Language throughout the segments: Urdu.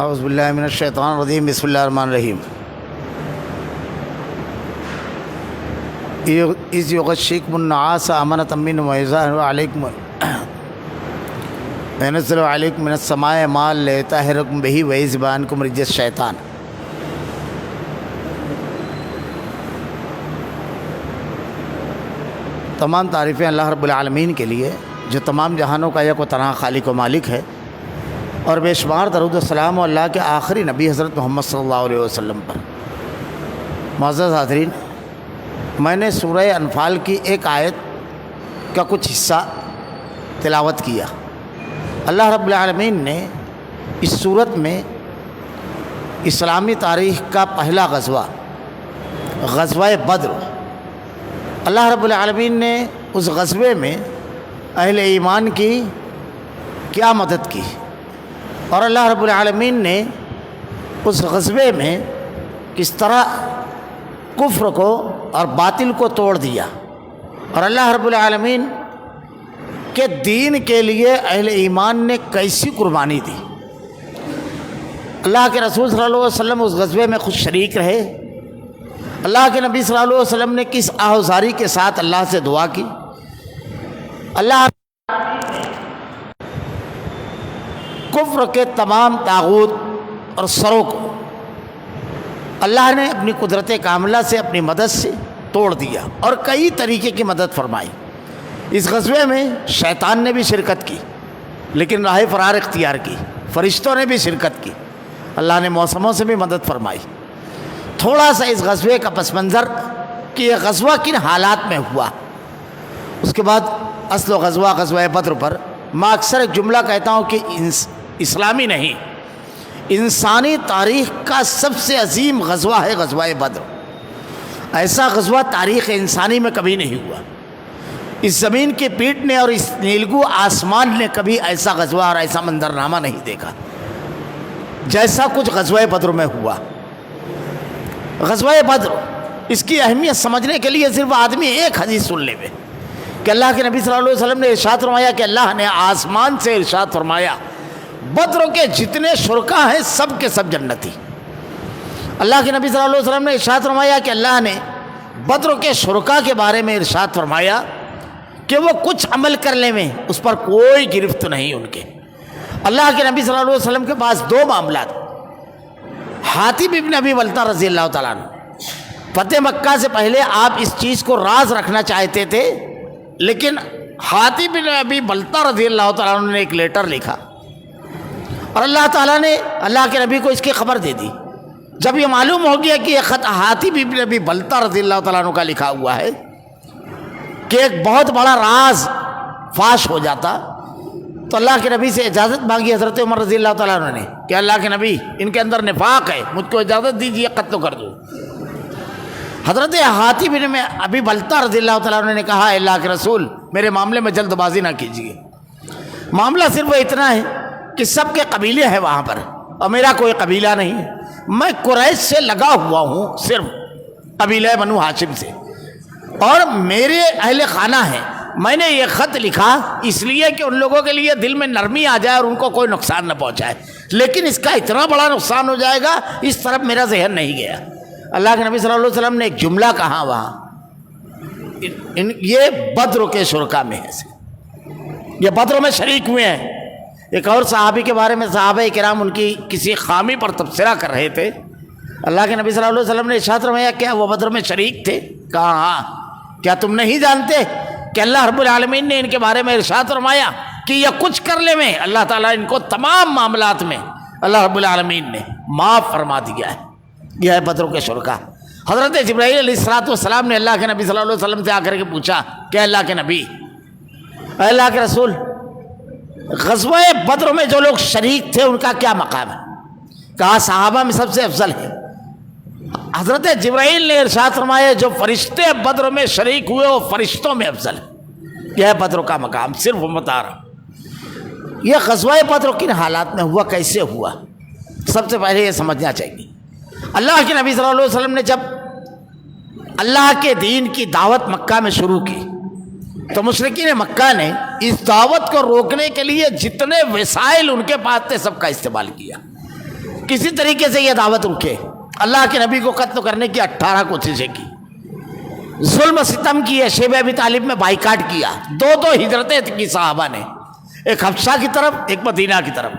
اعوذ باللہ من الشیطان الرجیم بسم اللہ الرحمن الرحیم اذ یغشیکم النعاس امنۃ منہ ویظہر علیکم وینزل علیکم من السماء ماء لیطہرکم بہ ویذھب عنکم رجز الشیطان۔ تمام تعریفیں اللہ رب العالمین کے لیے جو تمام جہانوں کا یک و تنہا خالق و مالک ہے، اور بے شمار درود و سلام و اللہ کے آخری نبی حضرت محمد صلی اللہ علیہ وسلم پر۔ معزز حاضرین، میں نے سورہ انفال کی ایک آیت کا کچھ حصہ تلاوت کیا۔ اللہ رب العالمین نے اس صورت میں اسلامی تاریخ کا پہلا غزوہ بدر، اللہ رب العالمین نے اس غزوے میں اہل ایمان کی کیا مدد کی، اور اللہ رب العالمین نے اس غزوے میں کس طرح کفر کو اور باطل کو توڑ دیا، اور اللہ رب العالمین کے دین کے لیے اہل ایمان نے کیسی قربانی دی۔ اللہ کے رسول صلی اللہ علیہ وسلم اس غزوے میں خود شریک رہے۔ اللہ کے نبی صلی اللہ علیہ وسلم نے کس آہوزاری کے ساتھ اللہ سے دعا کی۔ اللہ کفر کے تمام طاغوت اور سروں کو اللہ نے اپنی قدرت کاملہ سے اپنی مدد سے توڑ دیا، اور کئی طریقے کی مدد فرمائی۔ اس غزوے میں شیطان نے بھی شرکت کی، لیکن راہ فرار اختیار کی۔ فرشتوں نے بھی شرکت کی، اللہ نے موسموں سے بھی مدد فرمائی۔ تھوڑا سا اس غزوے کا پس منظر کہ یہ غزوہ کن حالات میں ہوا، اس کے بعد اصل غزوہ بدر پر میں اکثر ایک جملہ کہتا ہوں کہ اسلامی نہیں، انسانی تاریخ کا سب سے عظیم غزوہ ہے غزوہ بدر۔ ایسا غزوہ تاریخ انسانی میں کبھی نہیں ہوا۔ اس زمین کی پیٹھ نے اور اس نیلگو آسمان نے کبھی ایسا غزوہ اور ایسا منظرنامہ نہیں دیکھا جیسا کچھ غزوہ بدر میں ہوا۔ غزوہ بدر، اس کی اہمیت سمجھنے کے لیے صرف آدمی ایک حدیث سن لے کہ اللہ کے نبی صلی اللہ علیہ وسلم نے ارشاد فرمایا کہ اللہ نے آسمان سے ارشاد فرمایا بدر کے جتنے شرکا ہیں سب کے سب جنتی۔ اللہ کے نبی صلی اللہ علیہ وسلم نے ارشاد فرمایا کہ اللہ نے بدر کے شرکا کے بارے میں ارشاد فرمایا کہ وہ کچھ عمل کرنے میں اس پر کوئی گرفت نہیں ان کے۔ اللہ کے نبی صلی اللہ علیہ وسلم کے پاس دو معاملات، حاتب ابن ابی بلتہ رضی اللہ تعالیٰ عنہ، فتح مکہ سے پہلے آپ اس چیز کو راز رکھنا چاہتے تھے، لیکن حاتب ابن ابی بلتہ رضی اللہ تعالیٰ عنہ نے ایک لیٹر لکھا، اور اللہ تعالیٰ نے اللہ کے نبی کو اس کی خبر دے دی۔ جب یہ معلوم ہو گیا کہ یہ خط حاتب ابن ابی بلتہ رضی اللہ تعالیٰ عنہ کا لکھا ہوا ہے کہ ایک بہت بڑا راز فاش ہو جاتا، تو اللہ کے نبی سے اجازت مانگی حضرت عمر رضی اللہ تعالیٰ عنہ نے کہ اللہ کے نبی ان کے اندر نفاق ہے، مجھ کو اجازت دیجیے قتل کر دوں۔ حضرت حاتب ابن ابی بلتہ رضی اللہ تعالیٰ عنہ نے کہا اے اللہ کے رسول، میرے معاملے میں جلد بازی نہ کیجیے، معاملہ صرف اتنا ہے کہ سب کے قبیلے ہیں وہاں پر اور میرا کوئی قبیلہ نہیں ہے، میں قریش سے لگا ہوا ہوں، صرف قبیلہ بنو ہاشم سے، اور میرے اہل خانہ ہیں۔ میں نے یہ خط لکھا اس لیے کہ ان لوگوں کے لیے دل میں نرمی آ جائے اور ان کو کوئی نقصان نہ پہنچائے، لیکن اس کا اتنا بڑا نقصان ہو جائے گا اس طرف میرا ذہن نہیں گیا۔ اللہ کے نبی صلی اللہ علیہ وسلم نے ایک جملہ کہا وہاں، یہ بدر کے شرکا میں ہے، یہ بدر میں شریک ہوئے ہیں۔ ایک اور صحابی کے بارے میں صحابہ کرام ان کی کسی خامی پر تبصرہ کر رہے تھے، اللہ کے نبی صلی اللہ علیہ وسلم نے ارشاد فرمایا کیا وہ بدر میں شریک تھے؟ کہا ہاں۔ کیا تم نہیں جانتے کہ اللہ رب العالمین نے ان کے بارے میں ارشاد فرمایا کہ یہ کچھ کرنے میں اللہ تعالیٰ ان کو تمام معاملات میں اللہ رب العالمین نے معاف فرما دیا ہے۔ یہ ہے بدر کے شرکا۔ حضرت جبرائیل علیہ السلام نے اللہ کے نبی صلی اللہ علیہ وسلم سے آ کر کے پوچھا کہ اللہ کے نبی، اے اللہ کے رسول، غزوہ بدر میں جو لوگ شریک تھے ان کا کیا مقام ہے؟ کہا صحابہ میں سب سے افضل ہے۔ حضرت جبرائیل نے ارشاد فرمایا جو فرشتے بدر میں شریک ہوئے وہ فرشتوں میں افضل ہے۔ یہ ہے بدر کا مقام، صرف بتا رہا ہوں۔ یہ غزوہ بدر کن حالات میں ہوا، کیسے ہوا، سب سے پہلے یہ سمجھنا چاہیے۔ اللہ کے نبی صلی اللہ علیہ وسلم نے جب اللہ کے دین کی دعوت مکہ میں شروع کی تو مشرکین مکہ نے اس دعوت کو روکنے کے لیے جتنے وسائل ان کے پاس تھے سب کا استعمال کیا۔ کسی طریقے سے یہ دعوت رکے. اللہ کے نبی کو قتل کرنے کی 18 کوششیں کی, ظلم و ستم کیے, شیب ابی طالب میں بائیکاٹ کیا, دو ہجرتیں کی صحابہ نے, ایک حبشہ کی طرف ایک مدینہ کی طرف.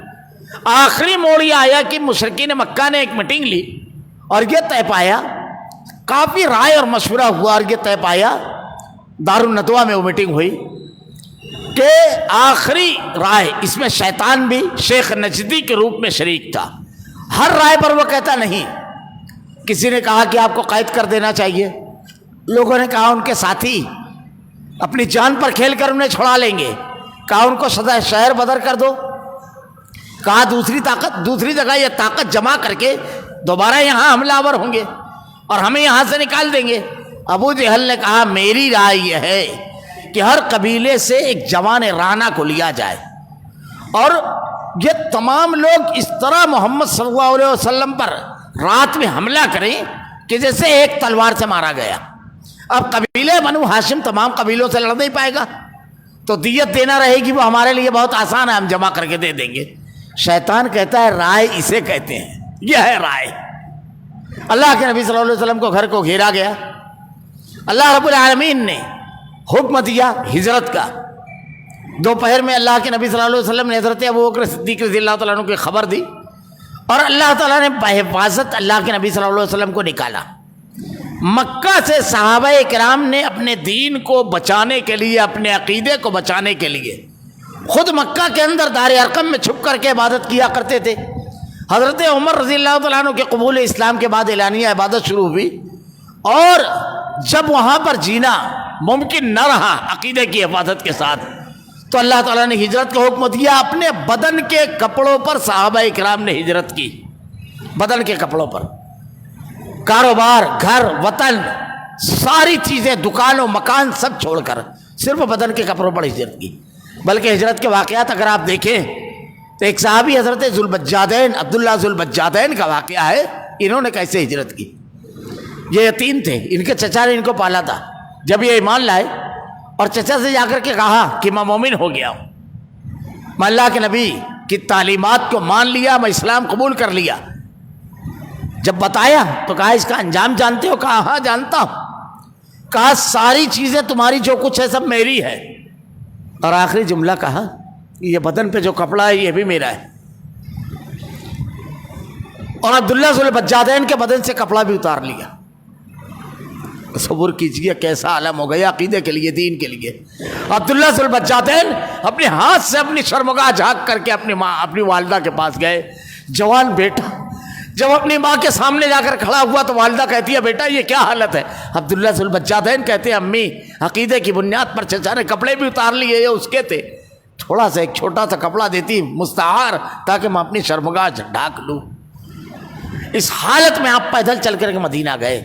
آخری موڑ یہ آیا کہ مشرکین مکہ نے ایک میٹنگ لی اور یہ طے پایا, کافی رائے اور مشورہ ہوا اور یہ طے پایا, دارالندوہ میں وہ میٹنگ ہوئی کہ آخری رائے, اس میں شیطان بھی شیخ نجدی کے روپ میں شریک تھا. ہر رائے پر وہ کہتا نہیں. کسی نے کہا کہ آپ کو قید کر دینا چاہیے, لوگوں نے کہا ان کے ساتھی اپنی جان پر کھیل کر انہیں چھڑا لیں گے, کہا ان کو سزا شہر بدر کر دو, کہا دوسری جگہ یہ طاقت جمع کر کے دوبارہ یہاں حملہ آور ہوں گے اور ہمیں یہاں سے نکال دیں گے. ابو جہل نے کہا میری رائے یہ ہے کہ ہر قبیلے سے ایک جوان رانا کو لیا جائے اور یہ تمام لوگ اس طرح محمد صلی اللہ علیہ وسلم پر رات میں حملہ کریں کہ جیسے ایک تلوار سے مارا گیا. اب قبیلے بنو ہاشم تمام قبیلوں سے لڑ نہیں پائے گا تو دیت دینا رہے گی, وہ ہمارے لیے بہت آسان ہے, ہم جمع کر کے دے دیں گے. شیطان کہتا ہے رائے اسے کہتے ہیں, یہ ہے رائے. اللہ کے نبی صلی اللہ علیہ وسلم کو گھر کو گھیرا گیا. اللہ رب العالمین نے حکم دیا ہجرت کا. دوپہر میں اللہ کے نبی صلی اللہ علیہ وسلم نے حضرت ابوبکر صدیق رضی اللہ تعالیٰ عنہ کی خبر دی اور اللہ تعالیٰ نے بحفاظت اللہ کے نبی صلی اللہ علیہ وسلم کو نکالا. مکہ سے صحابہ کرام نے اپنے دین کو بچانے کے لیے, اپنے عقیدے کو بچانے کے لیے خود مکہ کے اندر دار ارقم میں چھپ کر کے عبادت کیا کرتے تھے. حضرت عمر رضی اللہ تعالیٰ عنہ کے قبول اسلام کے بعد اعلانیہ عبادت شروع ہوئی اور جب وہاں پر جینا ممکن نہ رہا عقیدے کی حفاظت کے ساتھ تو اللہ تعالیٰ نے ہجرت کا حکم دیا. اپنے بدن کے کپڑوں پر صحابہ کرام نے ہجرت کی, بدن کے کپڑوں پر. کاروبار, گھر, وطن, ساری چیزیں, دکان و مکان سب چھوڑ کر صرف بدن کے کپڑوں پر ہجرت کی. بلکہ ہجرت کے واقعات اگر آپ دیکھیں تو ایک صحابی حضرت ذوالبجادین عبداللہ ذوالبجادین کا واقعہ ہے. انہوں نے کیسے ہجرت کی؟ یہ یتیم تھے, ان کے چچا نے ان کو پالا تھا. جب یہ ایمان لائے اور چچا سے جا کر کے کہا کہ میں مومن ہو گیا ہوں, میں اللہ کے نبی کی تعلیمات کو مان لیا, میں اسلام قبول کر لیا. جب بتایا تو کہا اس کا انجام جانتے ہو؟ کہا ہاں جانتا ہوں. کہا ساری چیزیں تمہاری جو کچھ ہے سب میری ہے. اور آخری جملہ کہا یہ بدن پہ جو کپڑا ہے یہ بھی میرا ہے. اور عبداللہ ذوالبجادین کے بدن سے کپڑا بھی اتار لیا. تصور کیجیے کیسا عالم ہو گیا عقیدے کے لیے, دین کے لیے. عبداللہ ذوالبجادین اپنے ہاتھ سے اپنی شرمگاہ جھانک کر کے اپنی والدہ کے پاس گئے. جوان بیٹا جب اپنی ماں کے سامنے جا کر کھڑا ہوا تو والدہ کہتی ہے بیٹا یہ کیا حالت ہے؟ عبداللہ ذوالبجادین کہتے ہیں امی عقیدے کی بنیاد پر چچا نے کپڑے بھی اتار لیے, یہ اس کے تھے, تھوڑا سا ایک چھوٹا سا کپڑا دیتی مستعار تاکہ میں اپنی شرمگاہ ڈھانک لوں. اس حالت میں آپ پیدل چل کر کے مدینہ گئے.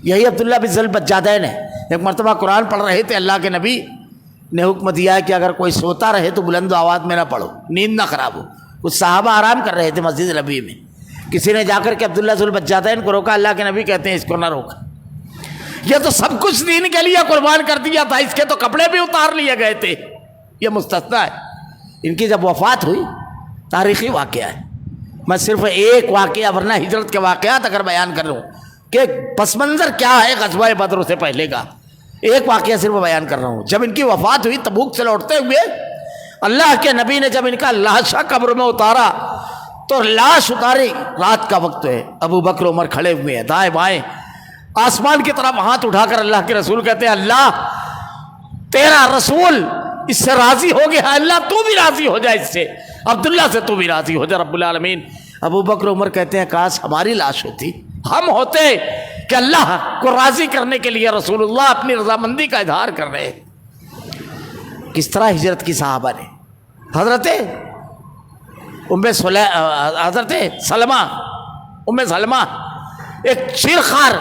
یہی عبداللہ بن ذوالبجادین ہے. ایک مرتبہ قرآن پڑھ رہے تھے, اللہ کے نبی نے حکم دیا ہے کہ اگر کوئی سوتا رہے تو بلند آواز میں نہ پڑھو, نیند نہ خراب ہو. کچھ صحابہ آرام کر رہے تھے مسجد نبوی میں, کسی نے جا کر کے عبداللہ ذوالبجادین کو روکا. اللہ کے نبی کہتے ہیں اس کو نہ روکا, یہ تو سب کچھ دین کے لیے قربان کر دیا تھا, اس کے تو کپڑے بھی اتار لیے گئے تھے, یہ مستثنا ہے. ان کی جب وفات ہوئی, تاریخی واقعہ ہے, میں صرف ایک واقعہ ورنہ ہجرت کے واقعات اگر بیان کر لوں کہ پس منظر کیا ہے غزوہ بدر سے پہلے کا, ایک واقعہ صرف بیان کر رہا ہوں. جب ان کی وفات ہوئی تبوک سے لوٹتے ہوئے اللہ کے نبی نے جب ان کا لاشا قبر میں اتارا تو لاش اتاری, رات کا وقت ہے, ابو بکر عمر کھڑے ہوئے ہیں دائیں بائیں, آسمان کی طرف ہاتھ اٹھا کر اللہ کے رسول کہتے ہیں اللہ تیرا رسول اس سے راضی ہو گیا, اللہ تو بھی راضی ہو جائے اس سے, عبداللہ سے تو بھی راضی ہو جائے رب العالمین. ابو بکر عمر کہتے ہیں کاش ہماری لاش ہوتی, ہم ہوتے کہ اللہ کو راضی کرنے کے لیے رسول اللہ اپنی رضامندی کا اظہار کر رہے. کس طرح ہجرت کی صحابہ نے. حضرت سلمہ ایک شیرخوار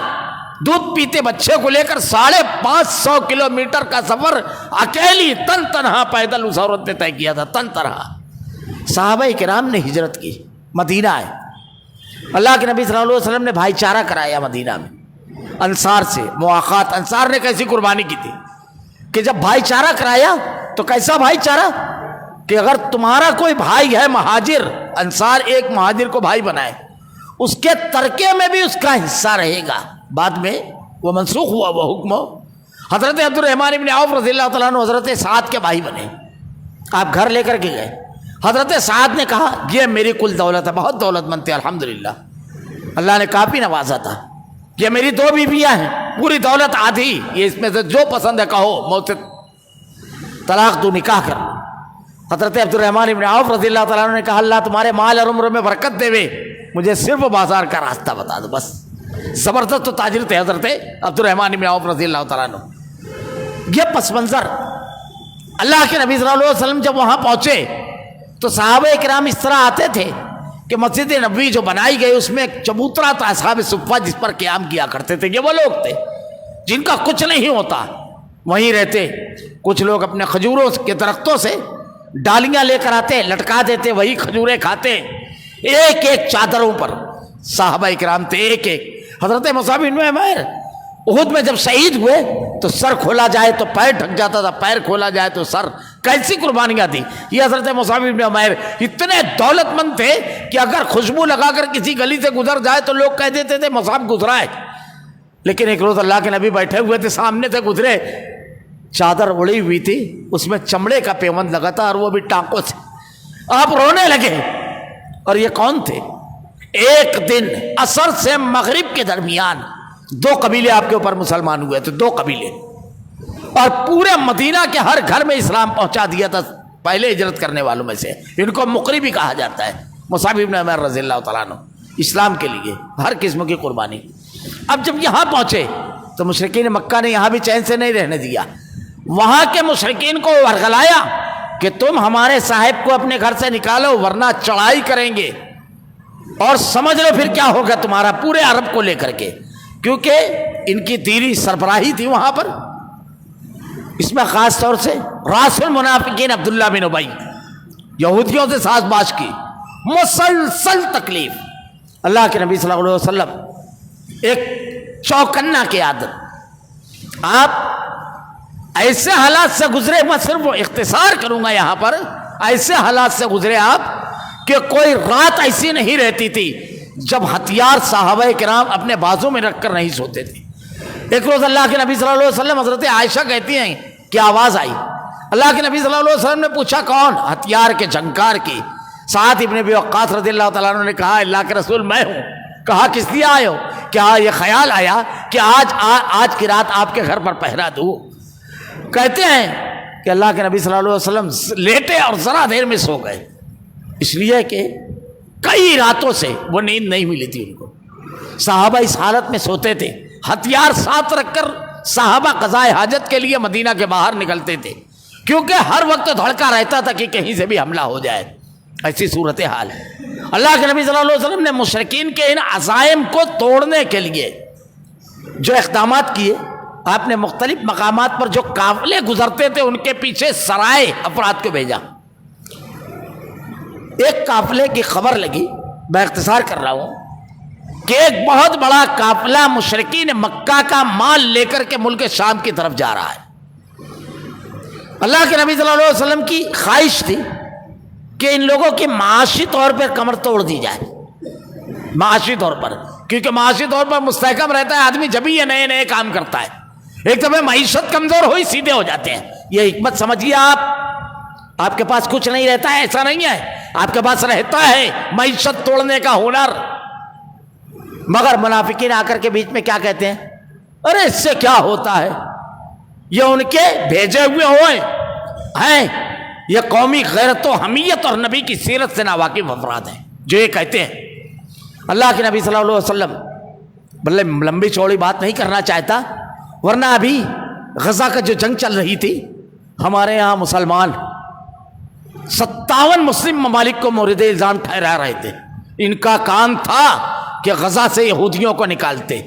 دودھ پیتے بچے کو لے کر 550 کلومیٹر کا سفر اکیلی تن تنہا پیدل اس عورت نے طے کیا تھا, تن تنہا. صحابہ کرام نے ہجرت کی, مدینہ ہے. اللہ کے نبی صلی اللہ علیہ وسلم نے بھائی چارہ کرایا مدینہ میں انصار سے, مواخات. انصار نے کیسی قربانی کی تھی کہ جب بھائی چارہ کرایا تو کیسا بھائی چارہ کہ اگر تمہارا کوئی بھائی ہے مہاجر, انصار ایک مہاجر کو بھائی بنائے, اس کے ترکے میں بھی اس کا حصہ رہے گا. بعد میں وہ منسوخ ہوا وہ حکم. حضرت عبد الرحمن ابن عوف رضی اللہ تعالیٰ عنہ حضرت سعد کے بھائی بنے. آپ گھر لے کر کے گئے. حضرت سعد نے کہا یہ میری کل دولت ہے, بہت دولت مند تھے الحمدللہ, اللہ نے کافی نوازا تھا. یہ میری 2 بیویاں ہیں, پوری دولت آدھی, یہ اس میں سے جو پسند ہے کہو, موت طلاق دو, نکاح کر. حضرت عبد الرحمن ابن عوف رضی اللہ تعالیٰ عنہ نے کہا اللہ تمہارے مال اور عمر میں برکت دے وے, مجھے صرف بازار کا راستہ بتا دو بس. زبردست تو تاجر تھے حضرت عبد الرحمن ابن عوف رضی اللہ تعالیٰ عنہ. یہ پس منظر اللہ کے نبی صلی اللہ علیہ وسلم جب وہاں پہنچے تو صحابہ کرام اس طرح آتے تھے کہ مسجد نبوی جو بنائی گئی اس میں ایک چبوترا تھا اصحاب صفہ جس پر قیام کیا کرتے تھے. یہ وہ لوگ تھے جن کا کچھ نہیں ہوتا, وہیں رہتے. کچھ لوگ اپنے کھجوروں کے درختوں سے ڈالیاں لے کر آتے, لٹکا دیتے, وہی کھجوریں کھاتے. ایک ایک چادروں پر صحابہ کرام تھے, ایک ایک. حضرت مصعب بن عمیر احد میں جب شہید ہوئے تو سر کھولا جائے تو پیر ڈھک جاتا تھا, پیر کھولا جائے تو سر. کیسی قربانیاں تھی. یہ حضرت مصعب بن عمیر اتنے دولت مند تھے کہ اگر خوشبو لگا کر کسی گلی سے گزر جائے تو لوگ کہہ دیتے تھے مصعب گزرا ہے. لیکن ایک روز اللہ کے نبی بیٹھے ہوئے تھے, سامنے سے گزرے, چادر اڑی ہوئی تھی, اس میں چمڑے کا پیوند لگا تھا اور وہ بھی ٹانکوں سے. آپ رونے لگے. اور یہ کون تھے؟ ایک دن عصر سے مغرب کے درمیان 2 قبیلے آپ کے اوپر مسلمان ہوئے تھے, 2 قبیلے, اور پورے مدینہ کے ہر گھر میں اسلام پہنچا دیا تھا پہلے ہجرت کرنے والوں میں سے. ان کو مقری بھی کہا جاتا ہے. مصعب بن عمیر رضی اللہ تعالیٰ عنہ اسلام کے لیے ہر قسم کی قربانی. اب جب یہاں پہنچے تو مشرکین مکہ نے یہاں بھی چین سے نہیں رہنے دیا. وہاں کے مشرکین کو ورغلایا کہ تم ہمارے صاحب کو اپنے گھر سے نکالو ورنہ چڑھائی کریں گے, اور سمجھ لو پھر کیا ہوگا تمہارا, پورے عرب کو لے کر کے. کیونکہ ان کی دینی سربراہی تھی وہاں پر. اس میں خاص طور سے راس المنافقین عبداللہ بن ابی, یہودیوں سے ساز باز کی, مسلسل تکلیف. اللہ کے نبی صلی اللہ علیہ وسلم ایک چوکنا کی عادت. آپ ایسے حالات سے گزرے, میں صرف اختصار کروں گا یہاں پر, ایسے حالات سے گزرے آپ کہ کوئی رات ایسی نہیں رہتی تھی جب ہتھیار صحابہ کرام اپنے بازو میں رکھ کر نہیں سوتے تھے. ایک روز اللہ کے نبی صلی اللہ علیہ وسلم, حضرت عائشہ کہتی ہیں کہ آواز آئی. اللہ کے نبی صلی اللہ علیہ وسلم نے پوچھا کون؟ ہتھیار کے جھنکار کی. سعد ابن ابی وقاص رضی اللہ تعالیٰ عنہ نے کہا اللہ کے رسول میں ہوں. کہا کس لیے آئے ہو؟ کیا یہ خیال آیا کہ آج کی رات آپ کے گھر پر پہرا دوں؟ کہتے ہیں کہ اللہ کے نبی صلی اللہ علیہ وسلم لیٹے اور ذرا دیر میں سو گئے, اس لیے کہ کئی راتوں سے وہ نیند نہیں ملی تھی ان کو. صحابہ اس حالت میں سوتے تھے, ہتھیار ساتھ رکھ کر صحابہ قضائے حاجت کے لیے مدینہ کے باہر نکلتے تھے, کیونکہ ہر وقت دھڑکا رہتا تھا کہ کہیں سے بھی حملہ ہو جائے. ایسی صورت حال ہے. اللہ کے نبی صلی اللہ علیہ وسلم نے مشرکین کے ان عزائم کو توڑنے کے لیے جو اقدامات کیے, آپ نے مختلف مقامات پر جو قافلے گزرتے تھے ان کے پیچھے سرائے افراد کو بھیجا. ایک قافلے کی خبر لگی, میں اختصار کر رہا ہوں, کہ ایک بہت بڑا قافلہ مشرکین مکہ کا مال لے کر کے ملک شام کی طرف جا رہا ہے. اللہ کے نبی صلی اللہ علیہ وسلم کی خواہش تھی کہ ان لوگوں کی معاشی طور پر کمر توڑ دی جائے, معاشی طور پر, کیونکہ معاشی طور پر مستحکم رہتا ہے آدمی جب ہی یہ نئے نئے کام کرتا ہے. ایک دفعہ معیشت کمزور ہوئی سیدھے ہو جاتے ہیں. یہ حکمت سمجھیے آپ کے پاس کچھ نہیں رہتا ہے ایسا نہیں ہے, آپ کے پاس رہتا ہے معیشت توڑنے کا ہنر. مگر منافقین آ کر کے بیچ میں کیا کہتے ہیں, ارے اس سے کیا ہوتا ہے, یہ ان کے بھیجے ہوئے ہوئے ہیں, یہ قومی غیرت و حمیت اور نبی کی سیرت سے ناواقف افراد ہیں جو یہ کہتے ہیں. اللہ کے نبی صلی اللہ علیہ وسلم بلے لمبی چوڑی بات نہیں کرنا چاہتا, ورنہ ابھی غزہ کا جو جنگ چل رہی تھی, ہمارے یہاں مسلمان 57 مسلم ممالک کو مورد الزام ٹھہرا رہے تھے. ان کا کام تھا کہ غزہ سے یہودیوں کو نکالتے.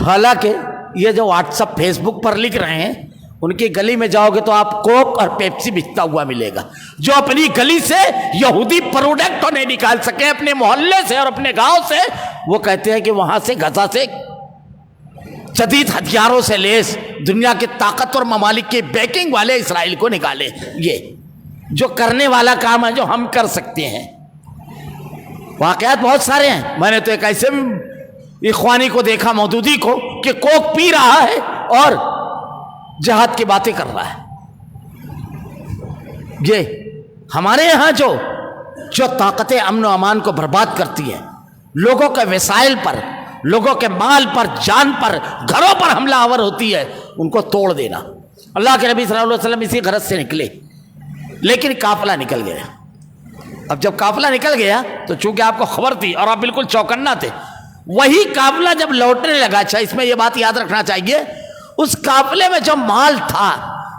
حالانکہ یہ جو واٹس اپ فیس بک پر لکھ رہے ہیں, ان کی گلی میں جاؤ گے تو آپ کوک اور پیپسی بکتا ہوا ملے گا. جو اپنی گلی سے یہودی پروڈکٹ نہیں نکال سکے اپنے محلے سے اور اپنے گاؤں سے, وہ کہتے ہیں کہ وہاں سے غزہ سے جدید ہتھیاروں سے لیس دنیا کے طاقتور ممالک کے بیکنگ والے اسرائیل کو نکالے. یہ جو کرنے والا کام ہے جو ہم کر سکتے ہیں. واقعات بہت سارے ہیں. میں نے تو ایک ایسے اخوانی کو دیکھا مودودی کو کہ کوک پی رہا ہے اور جہاد کی باتیں کر رہا ہے. یہ ہمارے یہاں جو طاقت امن و امان کو برباد کرتی ہے، لوگوں کے وسائل پر، لوگوں کے مال پر، جان پر، گھروں پر حملہ آور ہوتی ہے، ان کو توڑ دینا. اللہ کے نبی صلی اللہ علیہ وسلم اسی غرض سے نکلے، لیکن قافلہ نکل گیا. اب جب قافلہ نکل گیا تو چونکہ آپ کو خبر تھی اور آپ بالکل چوکنا تھے، وہی قافلہ جب لوٹنے لگا، اچھا اس میں یہ بات یاد رکھنا چاہیے، اس قافلے میں جو مال تھا،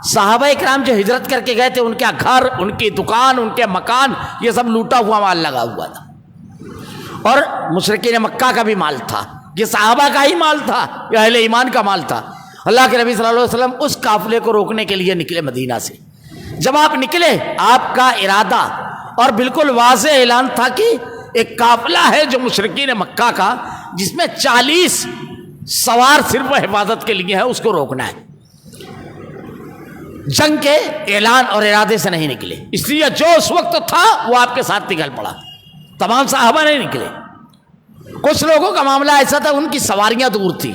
صحابہ اکرام جو ہجرت کر کے گئے تھے، ان کے گھر، ان کی دکان، ان کے مکان، یہ سب لوٹا ہوا مال لگا ہوا تھا. اور مشرکین مکہ کا بھی مال تھا، یہ صحابہ کا ہی مال تھا، یہ اہل ایمان کا مال تھا. اللہ کے نبی صلی اللہ علیہ وسلم اس قافلے کو روکنے کے لیے نکلے مدینہ سے. جب آپ نکلے، آپ کا ارادہ اور بالکل واضح اعلان تھا کہ ایک قافلہ ہے جو مشرکین مکہ کا، جس میں 40 سوار صرف حفاظت کے لیے ہے، اس کو روکنا ہے. جنگ کے اعلان اور ارادے سے نہیں نکلے، اس لیے جو اس وقت تھا وہ آپ کے ساتھ نکل پڑا. تمام صحابہ نہیں نکلے. کچھ لوگوں کا معاملہ ایسا تھا، ان کی سواریاں دور تھی،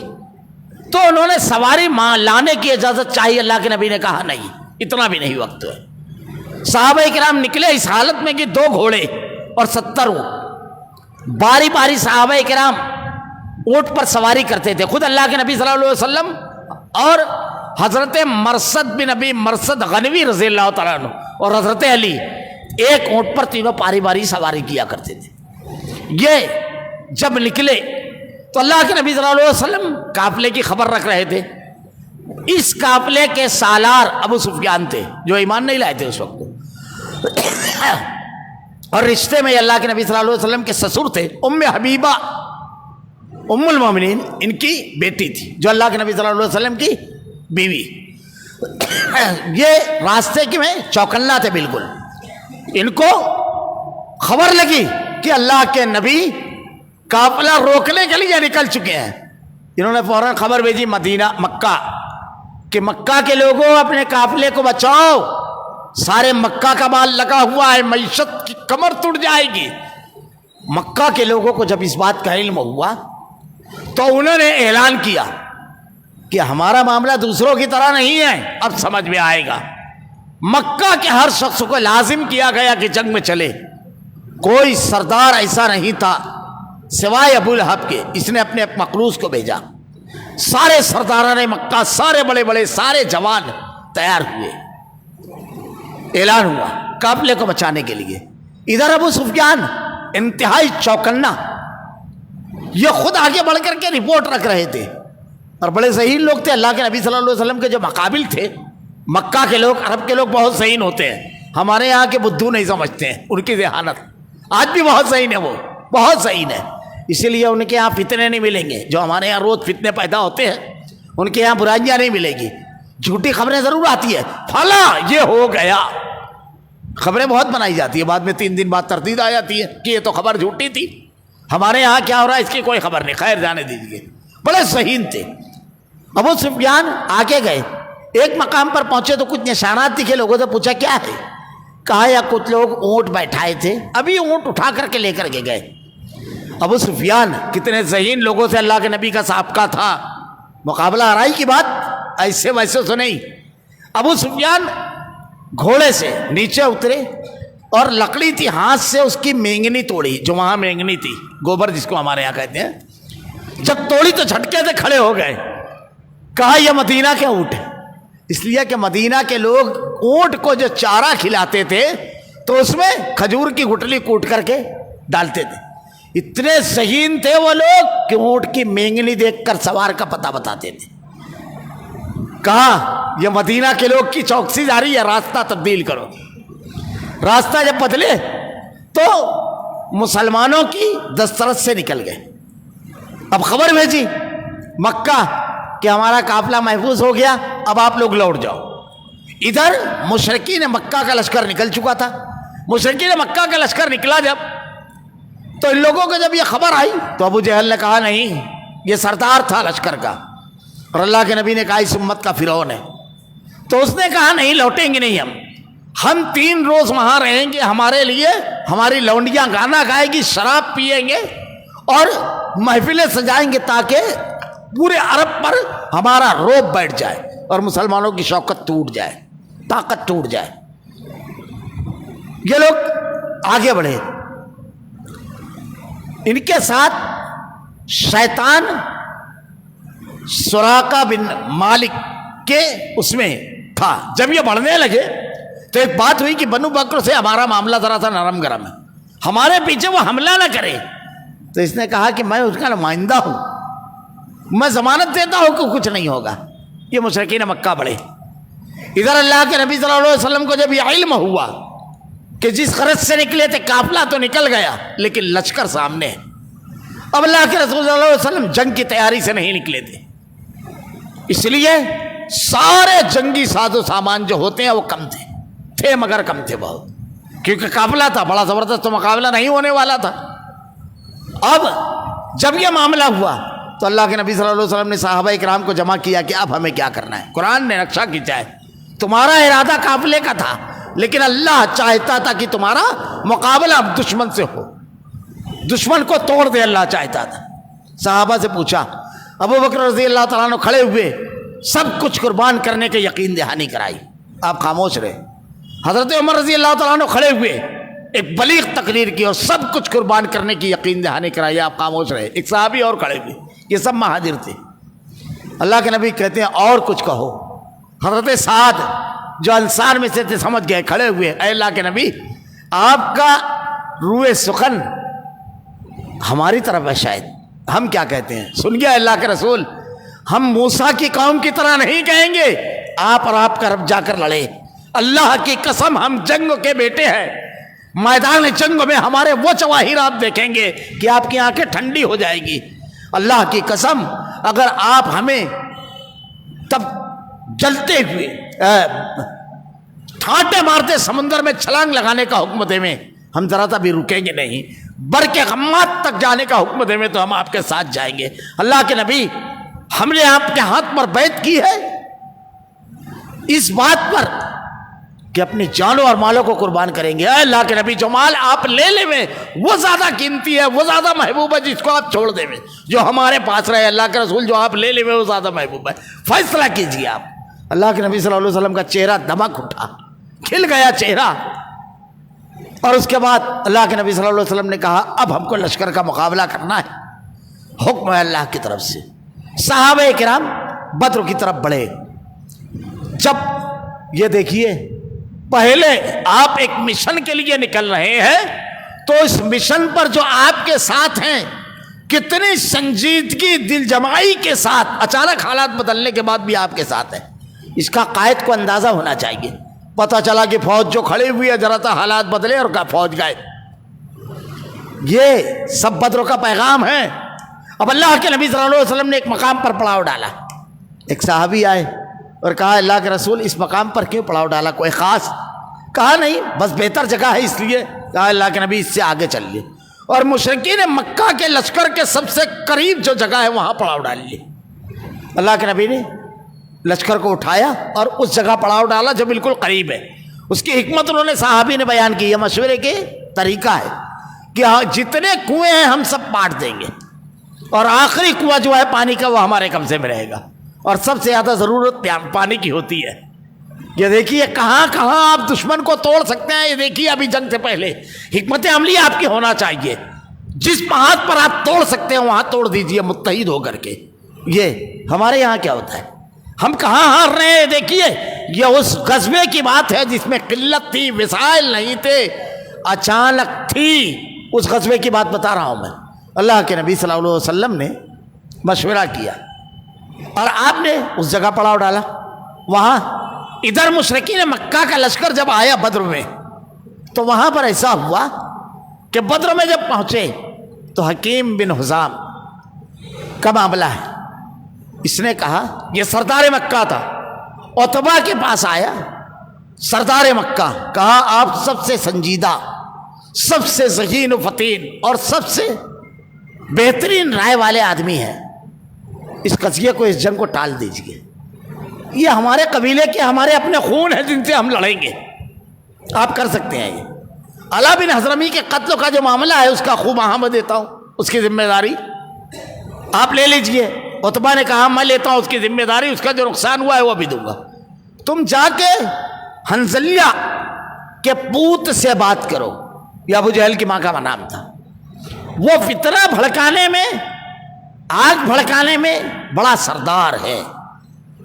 تو انہوں نے سواری لانے کی اجازت چاہیے. اللہ کے نبی نے کہا نہیں، اتنا بھی نہیں وقت ہے. صحابہ کرام نکلے اس حالت میں کہ 2 گھوڑے اور 70 اونٹ. باری باری صحابہ کرام اونٹ پر سواری کرتے تھے. خود اللہ کے نبی صلی اللہ علیہ وسلم اور حضرت مرثد بن نبی مرثد غنوی رضی اللہ تعالیٰ عنہ اور حضرت علی ایک اونٹ پر تینوں باری باری سواری کیا کرتے تھے. یہ جب نکلے تو اللہ کے نبی صلی اللہ علیہ وسلم قافلے کی خبر رکھ رہے تھے. اس قافلے کے سالار ابو سفیان تھے، جو ایمان نہیں لائے تھے اس وقت، اور رشتے میں اللہ کے نبی صلی اللہ علیہ وسلم کے سسر تھے. ام حبیبہ ام المومنین ان کی بیٹی تھی، جو اللہ کے نبی صلی اللہ علیہ وسلم کی بیوی. یہ راستے کے میں چوکنا تھے بالکل. ان کو خبر لگی کہ اللہ کے نبی قافلہ روکنے کے لیے نکل چکے ہیں. انہوں نے فوراً خبر بھیجی مدینہ مکہ کہ مکہ کے لوگوں اپنے قافلے کو بچاؤ، سارے مکہ کا مال لگا ہوا ہے، معیشت کی کمر ٹوٹ جائے گی. مکہ کے لوگوں کو جب اس بات کا علم ہوا تو انہوں نے اعلان کیا کہ ہمارا معاملہ دوسروں کی طرح نہیں ہے، اب سمجھ میں آئے گا. مکہ کے ہر شخص کو لازم کیا گیا کہ جنگ میں چلے. کوئی سردار ایسا نہیں تھا سوائے ابو لہب کے، اس نے اپنے مقروض کو بھیجا. سارے سرداران مکہ، سارے بڑے بڑے، سارے جوان تیار ہوئے. اعلان ہوا قافلے کو بچانے کے لیے. ادھر ابو سفیان انتہائی چوکنا، یہ خود آگے بڑھ کر کے رپورٹ رکھ رہے تھے، اور بڑے ذہین لوگ تھے. اللہ کے نبی صلی اللہ علیہ وسلم کے جو مقابل تھے، مکہ کے لوگ، عرب کے لوگ بہت ذہین ہوتے ہیں. ہمارے یہاں کے بدھو نہیں سمجھتے ہیں ان کی ذہانت. آج بھی بہت ذہین ہے، وہ بہت ذہین ہے. اسی لیے ان کے یہاں فتنے نہیں ملیں گے جو ہمارے یہاں روز فتنے پیدا ہوتے ہیں. ان کے یہاں برائیاں نہیں ملے گی. جھوٹی خبریں ضرور آتی ہے، فلاں یہ ہو گیا، خبریں بہت بنائی جاتی ہے، بعد میں 3 دن بعد تردید آ جاتی ہے کہ یہ تو خبر جھوٹی تھی. ہمارے یہاں کیا ہو رہا ہے اس کی کوئی خبر نہیں. خیر جانے دیجیے. بڑے ذہین تھے. ابو سفیان آگے گئے، ایک مقام پر پہنچے تو کچھ نشانات دکھے. لوگوں سے پوچھا کیا ہے؟ کہا یا کچھ لوگ اونٹ بیٹھائے تھے، ابھی اونٹ اٹھا کر کے لے کر کے گئے. ابو سفیان کتنے ذہین لوگوں سے اللہ کے نبی کا سابقہ تھا. مقابلہ آرائی کی بات ایسے ویسے تو نہیں. ابو سفیان گھوڑے سے نیچے اترے اور لکڑی تھی، ہاتھ سے اس کی مینگنی توڑی، جو وہاں مینگنی تھی، گوبر جس کو ہمارے یہاں کہتے ہیں. جب توڑی تو جھٹکے سے کھڑے ہو گئے. کہا یہ مدینہ کے اونٹ ہے. اس لیے کہ مدینہ کے لوگ اونٹ کو جو چارہ کھلاتے تھے تو اس میں کھجور کی گٹلی کوٹ کر کے ڈالتے تھے. اتنے ذہین تھے وہ لوگ کہ اونٹ کی مینگنی دیکھ کر سوار کا پتہ بتاتے تھے. کہا یہ مدینہ کے لوگ کی چوکسی جاری ہے، راستہ تبدیل کرو. راستہ جب بدلے تو مسلمانوں کی دسترس سے نکل گئے. اب خبر بھیجی مکہ کہ ہمارا قافلہ محفوظ ہو گیا، اب آپ لوگ لوٹ جاؤ. ادھر مشرکین مکہ کا لشکر نکل چکا تھا. مشرکین مکہ کا لشکر نکلا جب، تو ان لوگوں کو جب یہ خبر آئی تو ابو جہل نے کہا نہیں، یہ سردار تھا لشکر کا، اور اللہ کے نبی نے کہا اس امت کا فرعون ہے. تو اس نے کہا نہیں، لوٹیں گے نہیں ہم. ہم 3 روز وہاں رہیں گے، ہمارے لیے ہماری لونڈیاں گانا گائے گی، شراب پیئیں گے اور محفلیں سجائیں گے تاکہ پورے عرب پر ہمارا رعب بیٹھ جائے اور مسلمانوں کی شوکت ٹوٹ جائے، طاقت ٹوٹ جائے۔ یہ لوگ آگے بڑھے، ان کے ساتھ شیطان سراقہ بن مالک کے اس میں تھا۔ جب یہ بڑھنے لگے تو ایک بات ہوئی کہ بنو بکر سے ہمارا معاملہ ذرا سا نرم گرم ہے، ہمارے پیچھے وہ حملہ نہ کرے۔ تو اس نے کہا کہ میں اس کا نمائندہ ہوں، میں ضمانت دیتا ہوں کہ کچھ نہیں ہوگا۔ یہ مشرکین مکہ بڑھے۔ ادھر اللہ کے نبی صلی اللہ علیہ وسلم کو جب یہ علم ہوا کہ جس غرض سے نکلے تھے قافلہ تو نکل گیا لیکن لشکر سامنے ہے، اب اللہ کے رسول صلی اللہ علیہ وسلم جنگ کی تیاری سے نہیں نکلے تھے، اس لیے سارے جنگی ساز و سامان جو ہوتے ہیں وہ کم تھے مگر کم تھے بہت، کیونکہ قافلہ تھا، بڑا زبردست تو مقابلہ نہیں ہونے والا تھا۔ اب جب یہ معاملہ ہوا تو اللہ کے نبی صلی اللہ علیہ وسلم نے صحابہ کرام کو جمع کیا کہ اب ہمیں کیا کرنا ہے۔ قرآن نے نقشہ کھینچا ہے، تمہارا ارادہ قافلے کا تھا لیکن اللہ چاہتا تھا کہ تمہارا مقابلہ اب دشمن سے ہو، دشمن کو توڑ دے، اللہ چاہتا تھا۔ صحابہ سے پوچھا، ابو بکر رضی اللہ تعالیٰ عنہ کھڑے ہوئے، سب کچھ قربان کرنے کے یقین دہانی کرائی، آپ خاموش رہے۔ حضرت عمر رضی اللہ تعالیٰ عنہ کھڑے ہوئے، ایک بلیغ تقریر کی اور سب کچھ قربان کرنے کی یقین دہانی کرائی، آپ خاموش رہے۔ ایک صحابی اور کھڑے ہوئے، یہ سب مہاجر تھے۔ اللہ کے نبی کہتے ہیں اور کچھ کہو۔ حضرت سعد جو انصار میں سے تھے سمجھ گئے، کھڑے ہوئے، اے اللہ کے نبی آپ کا روئے سخن ہماری طرف ہے، شاید ہم کیا کہتے ہیں سن گیا اللہ کے رسول، ہم موسیٰ کی قوم کی طرح نہیں کہیں گے آپ اور آپ کا رب جا کر لڑے، اللہ کی قسم ہم جنگ کے بیٹے ہیں، میدان جنگ میں ہمارے وہ جواہرات دیکھیں گے کہ آپ کی آنکھیں ٹھنڈی ہو جائے گی، اللہ کی قسم اگر آپ ہمیں تب جلتے ہوئے ٹھاٹے مارتے سمندر میں چھلانگ لگانے کا حکم دے میں ہم ذرا سا بھی رکیں گے نہیں، برق غمات تک جانے کا حکم دے میں تو ہم آپ کے ساتھ جائیں گے۔ اللہ کے نبی ہم نے آپ کے ہاتھ پر بیعت کی ہے اس بات پر کہ اپنی جانوں اور مالوں کو قربان کریں گے۔ اے اللہ کے نبی جو مال آپ لے لے میں وہ زیادہ قیمتی ہے، وہ زیادہ محبوب ہے جس کو آپ چھوڑ دے میں، جو ہمارے پاس رہے اللہ کے رسول جو آپ لے لے میں وہ زیادہ محبوب ہے، فیصلہ کیجیے آپ۔ اللہ کے نبی صلی اللہ علیہ وسلم کا چہرہ دمک اٹھا، کھل گیا چہرہ، اور اس کے بعد اللہ کے نبی صلی اللہ علیہ وسلم نے کہا اب ہم کو لشکر کا مقابلہ کرنا ہے، حکم ہے اللہ کی طرف سے۔ صحابہ کرام بدر کی طرف بڑھے۔ جب یہ دیکھیے پہلے آپ ایک مشن کے لیے نکل رہے ہیں تو اس مشن پر جو آپ کے ساتھ ہیں کتنی سنجیدگی دل جمعی کے ساتھ اچانک حالات بدلنے کے بعد بھی آپ کے ساتھ ہیں، اس کا قائد کو اندازہ ہونا چاہیے۔ پتہ چلا کہ فوج جو کھڑی ہوئی ہے ذرا سا حالات بدلے اور کہا فوج گئے، یہ سب بدر کا پیغام ہے۔ اب اللہ کے نبی صلی اللہ علیہ وسلم نے ایک مقام پر پڑاؤ ڈالا، ایک صحابی آئے اور کہا اللہ کے رسول اس مقام پر کیوں پڑاؤ ڈالا، کوئی خاص؟ کہا نہیں بس بہتر جگہ ہے اس لیے۔ کہا اللہ کے نبی اس سے آگے چل لیے اور مشرکین مکہ کے لشکر کے سب سے قریب جو جگہ ہے وہاں پڑاؤ ڈال لیے۔ اللہ کے نبی نے لشکر کو اٹھایا اور اس جگہ پڑاؤ ڈالا جو بالکل قریب ہے۔ اس کی حکمت انہوں نے صحابی نے بیان کی، یہ مشورے کے طریقہ ہے کہ جتنے کنویں ہیں ہم سب بانٹ دیں گے اور آخری کنواں جو ہے پانی کا وہ ہمارے قبضے میں رہے گا، اور سب سے زیادہ ضرورت پانی کی ہوتی ہے۔ یہ دیکھیے کہاں کہاں آپ دشمن کو توڑ سکتے ہیں، یہ دیکھیے ابھی جنگ سے پہلے حکمت عملی آپ کی ہونا چاہیے، جس ہاتھ پر آپ توڑ سکتے ہیں وہاں توڑ دیجئے متحد ہو کر کے۔ یہ ہمارے یہاں کیا ہوتا ہے، ہم کہاں ہار رہے ہیں، دیکھیے یہ اس غزوے کی بات ہے جس میں قلت تھی، وسائل نہیں تھے، اچانک تھی، اس غزوے کی بات بتا رہا ہوں میں۔ اللہ کے نبی صلی اللہ علیہ وسلم نے مشورہ کیا اور آپ نے اس جگہ پڑاؤ ڈالا۔ وہاں ادھر مشرکین مکہ کا لشکر جب آیا بدر میں تو وہاں پر ایسا ہوا کہ بدر میں جب پہنچے تو حکیم بن حزام کا معاملہ ہے، اس نے کہا یہ سردار مکہ تھا، عتبہ کے پاس آیا، سردار مکہ، کہا آپ سب سے سنجیدہ، سب سے ذہین و فطین اور سب سے بہترین رائے والے آدمی ہیں، اس قضیے کو، اس جنگ کو ٹال دیجئے، یہ ہمارے قبیلے کے ہمارے اپنے خون ہیں جن سے ہم لڑیں گے، آپ کر سکتے ہیں یہ. علا بن حضرمی کے قتل کا جو معاملہ ہے اس کا خوب وہاں میں دیتا ہوں, اس کی ذمہ داری آپ لے لیجئے. عتبہ نے کہا میں لیتا ہوں اس کی ذمہ داری, اس کا جو نقصان ہوا ہے وہ بھی دوں گا. تم جا کے حنظلیہ کے پوت سے بات کرو, یہ ابو جہل کی ماں کا نام تھا. وہ فتنہ بھڑکانے میں, آگ بھڑکانے میں بڑا سردار ہے.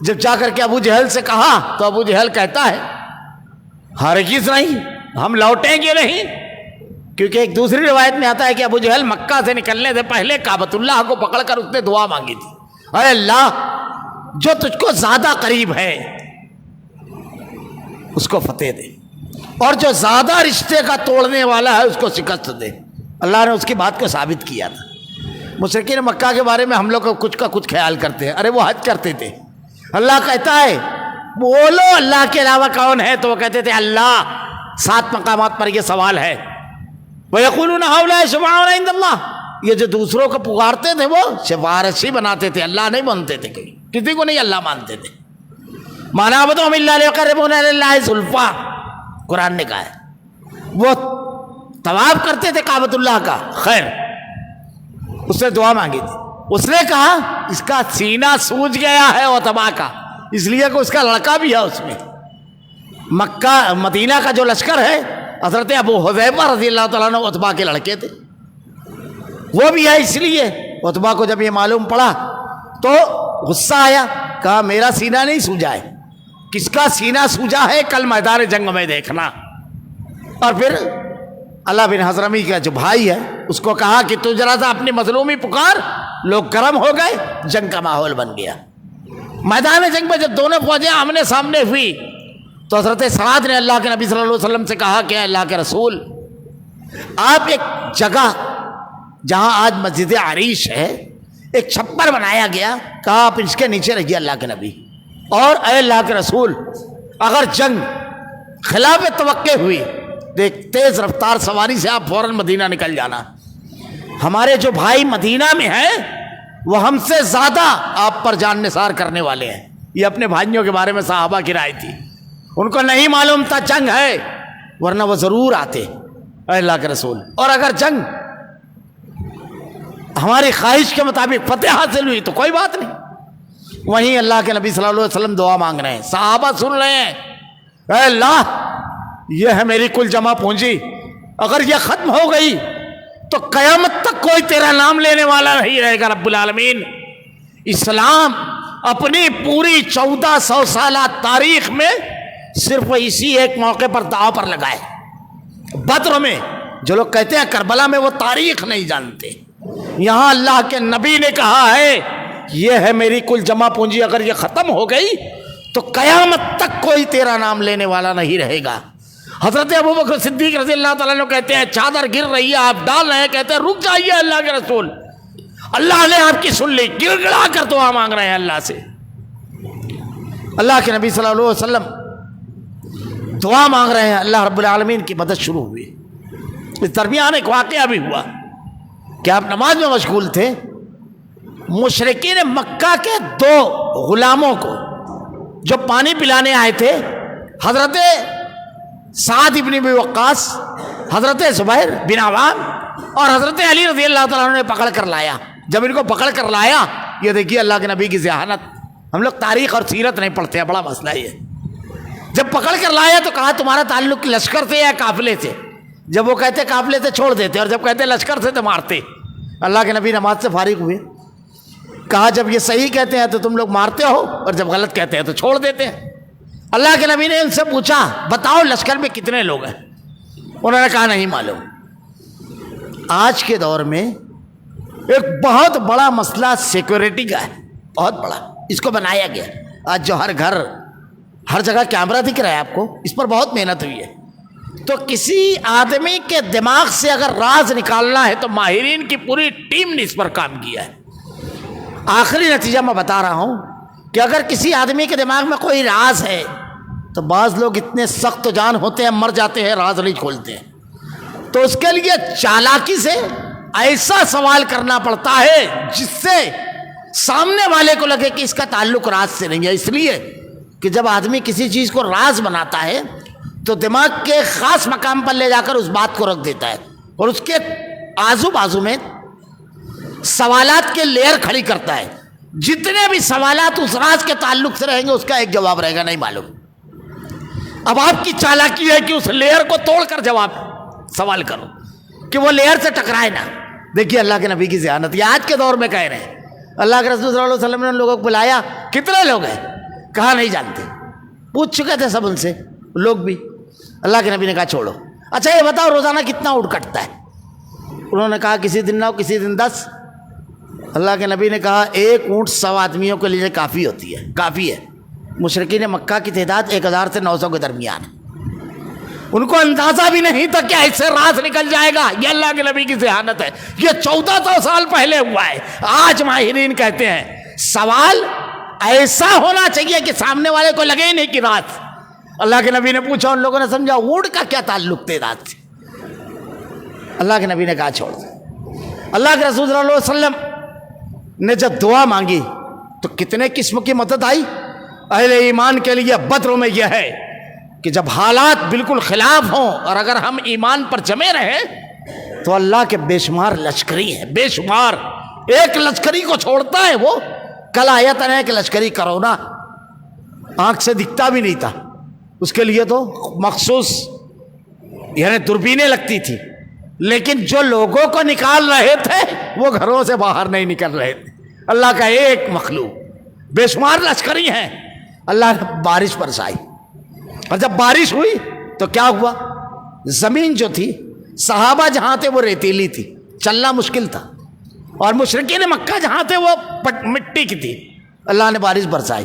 جب جا کر کے ابو جہل سے کہا تو ابو جہل کہتا ہے ہرگز نہیں, ہم لوٹیں گے نہیں. کیونکہ ایک دوسری روایت میں آتا ہے کہ ابو جہل مکہ سے نکلنے سے پہلے کعبۃ اللہ کو پکڑ کر اس نے دعا مانگی تھی, اے اللہ جو تجھ کو زیادہ قریب ہے اس کو فتح دے, اور جو زیادہ رشتے کا توڑنے والا ہے اس کو شکست دے. اللہ نے اس کی بات کو ثابت کیا تھا. مشرکین مکہ کے بارے میں ہم لوگ کچھ کا کچھ خیال کرتے ہیں, ارے وہ حج کرتے تھے. اللہ کہتا ہے بولو اللہ کے علاوہ کون ہے, تو وہ کہتے تھے اللہ. 7 مقامات پر یہ سوال ہے. وَيَقُولُونَ هَؤُلَاءِ شُفَعَاؤُنَا عِندَ اللَّهِ, یہ جو دوسروں کو پکارتے تھے وہ سفارشی بناتے تھے, اللہ نہیں مانتے تھے, کسی کو نہیں اللہ مانتے تھے. مَا نَعْبُدُهُمْ إِلَّا لِيُقَرِّبُونَا إِلَى اللَّهِ زُلْفَىٰ, قرآن نے کہا ہے. وہ طواف کرتے تھے کعبۃ اللہ کا, خیر اس سے دعا مانگی تھی. اس نے کہا اس کا سینہ سوج گیا ہے عتبہ کا, اس لیے کہ اس کا لڑکا بھی ہے اس میں. مکہ مدینہ کا جو لشکر ہے حضرت ابو حذیفہ رضی اللہ تعالیٰ عنہ عتبہ کے لڑکے تھے, وہ بھی ہے. اس لیے عتبہ کو جب یہ معلوم پڑا تو غصہ آیا, کہا میرا سینہ نہیں سوجا ہے, کس کا سینہ سوجا ہے کل میدان جنگ میں دیکھنا. اور پھر علا بن حضرمی کا جو بھائی ہے اس کو کہا کہ تو ذرا سا اپنی مظلومی پکار. لوگ گرم ہو گئے, جنگ کا ماحول بن گیا. میدان جنگ میں جب دونوں فوجیں آمنے سامنے ہوئی تو حضرت سعد نے اللہ کے نبی صلی اللہ علیہ وسلم سے کہا کہ اللہ کے رسول, آپ ایک جگہ جہاں آج مسجد عریش ہے ایک چھپر بنایا گیا, کہا آپ اس کے نیچے رہیے اللہ کے نبی. اور اے اللہ کے رسول اگر جنگ خلاف توقع ہوئی دیکھ تیز رفتار سواری سے آپ فوراً مدینہ نکل جانا. ہمارے جو بھائی مدینہ میں ہیں وہ ہم سے زیادہ آپ پر جان نثار کرنے والے ہیں. یہ اپنے بھائیوں کے بارے میں صحابہ کی رائے تھی, ان کو نہیں معلوم تھا جنگ ہے, ورنہ وہ ضرور آتے اے اللہ کے رسول. اور اگر جنگ ہماری خواہش کے مطابق فتح حاصل ہوئی تو کوئی بات نہیں. وہیں اللہ کے نبی صلی اللہ علیہ وسلم دعا مانگ رہے ہیں, صحابہ سن رہے ہیں, اے اللہ یہ ہے میری کل جمع پونجی, اگر یہ ختم ہو گئی تو قیامت تک کوئی تیرا نام لینے والا نہیں رہے گا رب العالمین. اسلام اپنی پوری 1400 سالہ تاریخ میں صرف اسی ایک موقع پر داؤ پر لگائے. بدر میں جو لوگ کہتے ہیں کربلا میں وہ تاریخ نہیں جانتے, یہاں اللہ کے نبی نے کہا ہے یہ ہے میری کل جمع پونجی, اگر یہ ختم ہو گئی تو قیامت تک کوئی تیرا نام لینے والا نہیں رہے گا. حضرت ابوبکر صدیق رضی اللہ تعالیٰ عنہ کہتے ہیں چادر گر رہی ہے, آپ ڈال رہے ہیں, کہتے ہیں رک جائیے اللہ کے رسول, اللہ نے آپ کی سن لی, گر گڑا کر دعا مانگ رہے ہیں اللہ سے. اللہ کے نبی صلی اللہ علیہ وسلم دعا مانگ رہے ہیں, اللہ رب العالمین کی مدد شروع ہوئی. اس درمیان ایک واقعہ بھی ہوا کہ آپ نماز میں مشغول تھے, مشرکین مکہ کے 2 غلاموں کو جو پانی پلانے آئے تھے, حضرت سعد ابن ابی وقاص, حضرت زبیر بن عوام اور حضرت علی رضی اللہ تعالیٰ عنہ نے پکڑ کر لایا. جب ان کو پکڑ کر لایا, یہ دیکھیے اللہ کے نبی کی ذہانت, ہم لوگ تاریخ اور سیرت نہیں پڑھتے ہیں, بڑا مسئلہ یہ. جب پکڑ کر لایا تو کہا تمہارا تعلق لشکر سے یا قافلے سے؟ جب وہ کہتے قافلے سے چھوڑ دیتے, اور جب کہتے لشکر سے تو مارتے. اللہ کے نبی نماز سے فارغ ہوئے, کہا جب یہ صحیح کہتے ہیں تو تم لوگ مارتے ہو, اور جب غلط کہتے ہیں تو چھوڑ دیتے ہیں. اللہ کے نبی نے ان سے پوچھا بتاؤ لشکر میں کتنے لوگ ہیں؟ انہوں نے کہا نہیں معلوم. آج کے دور میں ایک بہت بڑا مسئلہ سیکورٹی کا ہے, بہت بڑا, اس کو بنایا گیا. آج جو ہر گھر ہر جگہ کیمرہ دکھ رہا ہے آپ کو, اس پر بہت محنت ہوئی ہے. تو کسی آدمی کے دماغ سے اگر راز نکالنا ہے تو ماہرین کی پوری ٹیم نے اس پر کام کیا ہے. آخری نتیجہ میں بتا رہا ہوں کہ اگر کسی آدمی کے دماغ میں کوئی راز ہے تو بعض لوگ اتنے سخت جان ہوتے ہیں, مر جاتے ہیں, راز نہیں کھولتے ہیں. تو اس کے لیے چالاکی سے ایسا سوال کرنا پڑتا ہے جس سے سامنے والے کو لگے کہ اس کا تعلق راز سے نہیں ہے. اس لیے کہ جب آدمی کسی چیز کو راز بناتا ہے تو دماغ کے خاص مقام پر لے جا کر اس بات کو رکھ دیتا ہے اور اس کے آزو بازو میں سوالات کے لیئر کھڑی کرتا ہے. جتنے بھی سوالات اس راز کے تعلق سے رہیں گے اس کا ایک جواب رہے گا نہیں معلوم. اب آپ کی چالاکی ہے کہ اس لیئر کو توڑ کر جواب سوال کرو کہ وہ لیئر سے ٹکرائے نہ. دیکھیے اللہ کے نبی کی ذہانت. یہ آج کے دور میں کہہ رہے ہیں. اللہ کے رسول صلی اللہ علیہ وسلم نے ان لوگوں کو بلایا. کتنے لوگ ہیں؟ کہا نہیں جانتے. پوچھ چکے تھے سب ان سے لوگ بھی. اللہ کے نبی نے کہا چھوڑو. اچھا یہ بتاؤ روزانہ کتنا اونٹ کٹتا ہے؟ انہوں نے کہا کسی دن 9 کسی دن 10. اللہ کے نبی نے کہا 1 اونٹ 100 آدمیوں کے لیے کافی ہوتی ہے, کافی ہے. مشرکین مکہ کی تعداد 1000 سے 900 کے درمیان ہے. ان کو اندازہ بھی نہیں تھا کہ ایسے راز نکل جائے گا. یہ اللہ کے نبی کی ذہانت ہے. یہ 1400 سال پہلے ہوا ہے. آج ماہرین کہتے ہیں سوال ایسا ہونا چاہیے کہ سامنے والے کو لگے ہی نہیں کہ راز. اللہ کے نبی نے پوچھا, ان لوگوں نے سمجھا اونٹ کا کیا تعلق تعداد سے. اللہ کے نبی نے کہا چھوڑ. اللہ کے رسول صلی اللہ علیہ وسلم نے جب دعا مانگی تو کتنے قسم کی مدد آئی. اہل ایمان کے لیے بدر میں یہ ہے کہ جب حالات بالکل خلاف ہوں اور اگر ہم ایمان پر جمے رہیں تو اللہ کے بے شمار لشکری ہیں, بے شمار. ایک لشکری کو چھوڑتا ہے وہ. کل آیا تھا ایک لشکری کرونا, آنکھ سے دکھتا بھی نہیں تھا. اس کے لیے تو مخصوص یعنی دوربینیں لگتی تھی, لیکن جو لوگوں کو نکال رہے تھے وہ گھروں سے باہر نہیں نکل رہے تھے. اللہ کا ایک مخلوق, بے شمار لشکری ہیں. اللہ نے بارش برسائی اور جب بارش ہوئی تو کیا ہوا؟ زمین جو تھی صحابہ جہاں تھے وہ ریتیلی تھی, چلنا مشکل تھا, اور مشرکین مکہ جہاں تھے وہ مٹی کی تھی. اللہ نے بارش برسائی.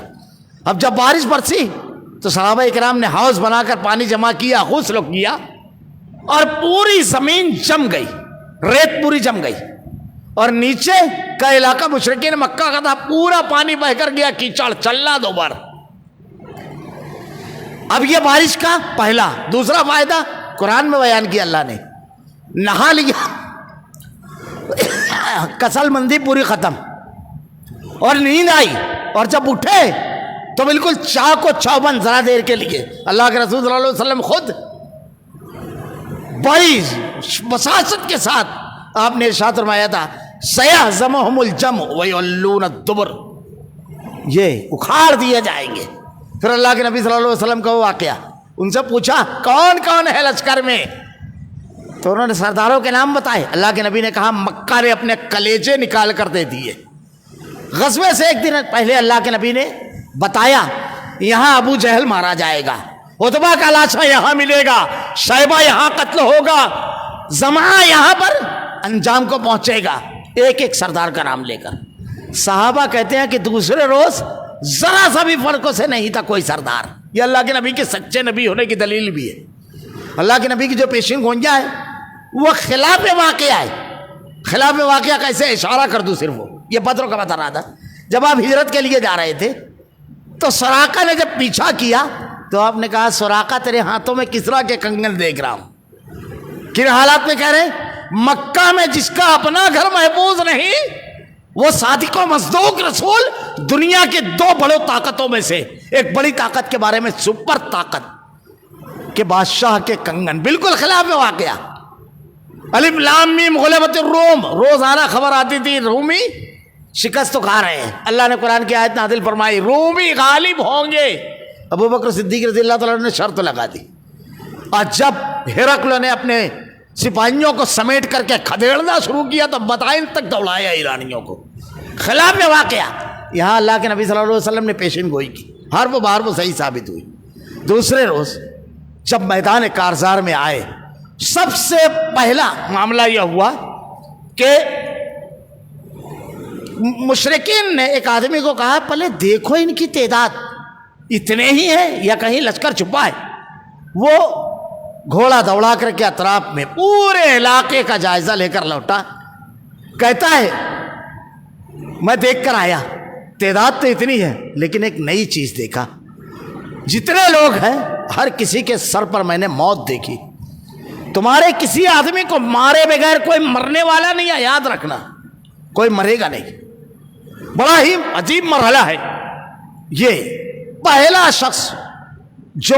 اب جب بارش برسی تو صحابہ اکرام نے ہاؤس بنا کر پانی جمع کیا, غسل کیا, اور پوری زمین جم گئی, ریت پوری جم گئی, اور نیچے کا علاقہ مشرکین مکہ کا تھا, پورا پانی بہ کر گیا, کیچڑ چلنا دوبارہ. اب یہ بارش کا پہلا. دوسرا فائدہ قرآن میں بیان کیا اللہ نے, نہا لیا, کسل مندی پوری ختم, اور نیند آئی, اور جب اٹھے تو بالکل چاق و چوبند ذرا دیر کے لیے. اللہ کے رسول صلی اللہ علیہ وسلم خود بڑی وساست کے ساتھ آپ نے ارشاد فرمایا تھا سیہزمہم الجمع ویولون الدبر, یہ اکھاڑ دیے جائیں گے. پھر اللہ کے نبی صلی اللہ علیہ وسلم کا وہ واقعہ, ان سے پوچھا کون کون ہے لشکر میں, تو انہوں نے سرداروں کے نام بتائے. اللہ کے نبی نے کہا مکہ نے اپنے کلیجے نکال کر دے دیے. غزوے سے ایک دن پہلے اللہ کے نبی نے بتایا یہاں ابو جہل مارا جائے گا, عتبہ کا لاشا یہاں ملے گا, شیبہ یہاں قتل ہوگا, زمعہ یہاں پر انجام کو پہنچے گا, ایک ایک سردار کا نام لے کر. صحابہ کہتے ہیں کہ دوسرے روز ذرا سا بھی فرق سے نہیں تھا کوئی سردار. یہ اللہ کے نبی کے سچے نبی ہونے کی دلیل بھی ہے. اللہ کے نبی کی جو پیشین گونجا ہے وہ خلاف واقعہ ہے. خلاف واقعہ کیسے اشارہ کر دوں, صرف وہ یہ بدر کا بتا رہا تھا. جب آپ ہجرت کے لیے جا رہے تھے تو سراقہ نے جب پیچھا کیا تو آپ نے کہا سراقہ تیرے ہاتھوں میں کسرا کے کنگن دیکھ رہا ہوں. کن حالات میں کہہ رہے ہیں؟ مکہ میں جس کا اپنا گھر محفوظ نہیں, وہ صادق و مصدوق رسول دنیا کے 2 بڑوں طاقتوں میں سے ایک بڑی طاقت کے بارے میں, سپر طاقت کے بادشاہ کے کنگن. بالکل خلاف واقعہ. الف لام میم غلبت الروم, روزانہ خبر آتی تھی رومی شکست تو کھا رہے ہیں. اللہ نے قرآن کی آیت نازل فرمائی رومی غالب ہوں گے. ابو بکر صدیق رضی اللہ تعالیٰ نے شرط لگا دی, اور جب ہرقل نے اپنے سپاہیوں کو سمیٹ کر کے کھدیڑنا شروع کیا تو بتائن تک دوڑایا ایرانیوں کو. خلاف واقعہ. یہاں اللہ کے نبی صلی اللہ علیہ وسلم نے پیشین گوئی کی, حرب بہر وہ صحیح ثابت ہوئی. دوسرے روز جب میدان کارزار میں آئے, سب سے پہلا معاملہ یہ ہوا کہ مشرکین نے ایک آدمی کو کہا پہلے دیکھو ان کی تعداد اتنے ہی ہے یا کہیں لشکر چھپا ہے. وہ گھوڑا دوڑا کر کے اطراف میں پورے علاقے کا جائزہ لے کر لوٹا. کہتا ہے میں دیکھ کر آیا, تعداد تو اتنی ہے لیکن ایک نئی چیز دیکھا. جتنے لوگ ہیں ہر کسی کے سر پر میں نے موت دیکھی. تمہارے کسی آدمی کو مارے بغیر کوئی مرنے والا نہیں ہے, یاد رکھنا کوئی مرے گا نہیں. بڑا ہی عجیب مرحلہ ہے یہ. پہلا شخص جو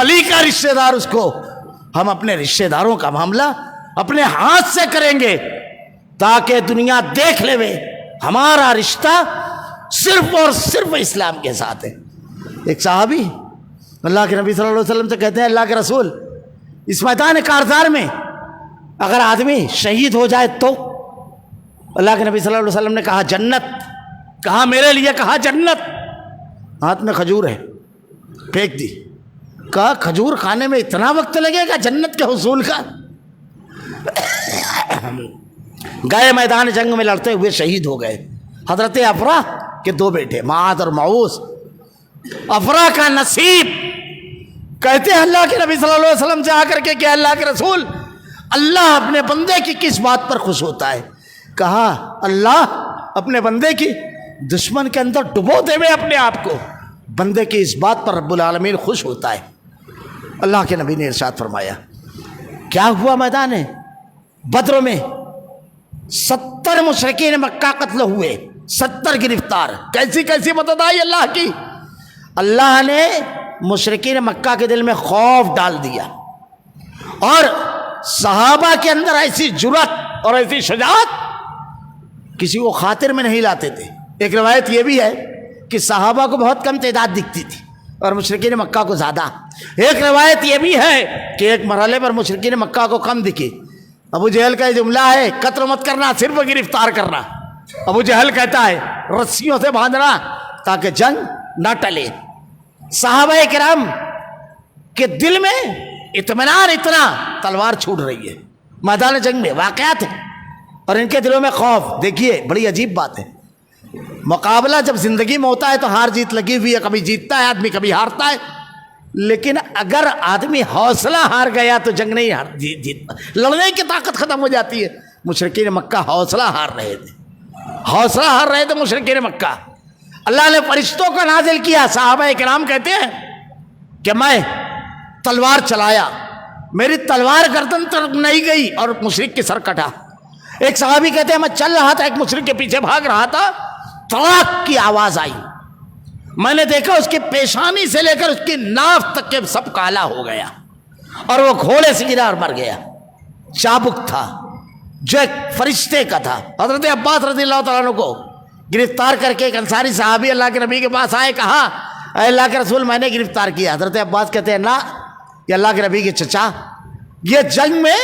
علی کا رشتہ دار اس کو ہم اپنے رشتہ داروں کا معاملہ اپنے ہاتھ سے کریں گے تاکہ دنیا دیکھ لے ہمارا رشتہ صرف اور صرف اسلام کے ساتھ ہے۔ ایک صحابی اللہ کے نبی صلی اللہ علیہ وسلم سے کہتے ہیں اللہ کے رسول اس میدان کارزار میں اگر آدمی شہید ہو جائے تو؟ اللہ کے نبی صلی اللہ علیہ وسلم نے کہا جنت۔ کہا میرے لیے؟ کہا جنت۔ ہاتھ میں کھجور ہے، پھینک دی۔ کہا کھجور کھانے میں اتنا وقت لگے گا جنت کے حصول کا؟ گئے میدان جنگ میں لڑتے ہوئے شہید ہو گئے حضرت افرا کے دو بیٹے معاذ اور معوذ۔ افرا کا نصیب کہتے ہیں اللہ کے نبی صلی اللہ علیہ وسلم سے آ کر کے کہ اللہ کے رسول اللہ اپنے بندے کی کس بات پر خوش ہوتا ہے؟ کہا اللہ اپنے بندے کی دشمن کے اندر ڈبو دے میں اپنے آپ کو، بندے کی اس بات پر رب العالمین خوش ہوتا ہے۔ اللہ کے نبی نے ارشاد فرمایا کیا ہوا میدان بدر میں 70 مشرکین مکہ قتل ہوئے، 70 گرفتار۔ کیسی کیسی مدد آئی اللہ کی؟ اللہ نے مشرکین مکہ کے دل میں خوف ڈال دیا اور صحابہ کے اندر ایسی جرأت اور ایسی شجاعت کسی کو خاطر میں نہیں لاتے تھے۔ ایک روایت یہ بھی ہے کہ صحابہ کو بہت کم تعداد دکھتی تھی اور مشرکین مکہ کو زیادہ۔ ایک روایت یہ بھی ہے کہ ایک مرحلے پر مشرکین مکہ کو کم دکھی۔ ابو جہل کا یہ جملہ ہے قتل مت کرنا، صرف گرفتار کرنا۔ ابو جہل کہتا ہے رسیوں سے باندھنا تاکہ جنگ نہ ٹلے۔ صحابہ کرام کے دل میں اطمینان اتنا، تلوار چھوٹ رہی ہے میدان جنگ میں، واقعات ہیں اور ان کے دلوں میں خوف۔ دیکھیے بڑی عجیب بات ہے، مقابلہ جب زندگی میں ہوتا ہے تو ہار جیت لگی ہوئی ہے، کبھی جیتتا ہے آدمی کبھی ہارتا ہے، لیکن اگر آدمی حوصلہ ہار گیا تو جنگ نہیں جیتتا، لڑنے کی طاقت ختم ہو جاتی ہے۔ مشرکین مکہ حوصلہ ہار رہے تھے مشرکین مکہ۔ اللہ نے فرشتوں کو نازل کیا، صحابہ کرام کہتے ہیں کہ میں تلوار چلایا، میری تلوار گردن تک نہیں گئی اور مشرک کی سر کٹا۔ ایک صحابی کہتے ہیں میں چل رہا تھا، ایک مشرک کے پیچھے بھاگ رہا تھا، تڑاک کی آواز آئی، میں نے دیکھا اس کی پیشانی سے لے کر اس کی ناف تک کے سب کالا ہو گیا اور وہ گھوڑے سے گرا اور مر گیا۔ چابک تھا جو ایک فرشتے کا تھا۔ حضرت عباس رضی اللہ تعالیٰ عنہ کو گرفتار کر کے ایک انصاری صحابی اللہ کے نبی کے پاس آئے، کہا اے اللہ کے رسول میں نے گرفتار کیا۔ حضرت عباس کہتے ہیں نہ، یہ اللہ کے نبی کے چچا یہ جنگ میں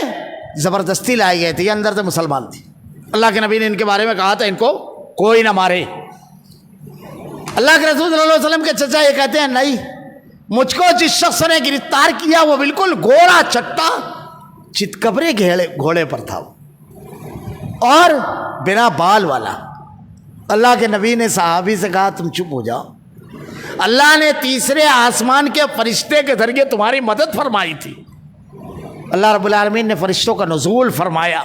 زبردستی لائے گئے تھے، یہ اندر سے مسلمان تھے۔ اللہ کے نبی نے ان کے بارے میں کہا تھا ان کو کوئی نہ مارے۔ اللہ کے رسول صلی اللہ علیہ وسلم کے چچا یہ کہتے ہیں نہیں، مجھ کو جس شخص نے گرفتار کیا وہ بالکل گھوڑا چٹا چتکبرے گھوڑے پر تھا اور بنا بال والا۔ اللہ کے نبی نے صحابی سے کہا تم چپ ہو جاؤ، اللہ نے تیسرے آسمان کے فرشتے کے ذریعے تمہاری مدد فرمائی تھی۔ اللہ رب العالمین نے فرشتوں کا نزول فرمایا،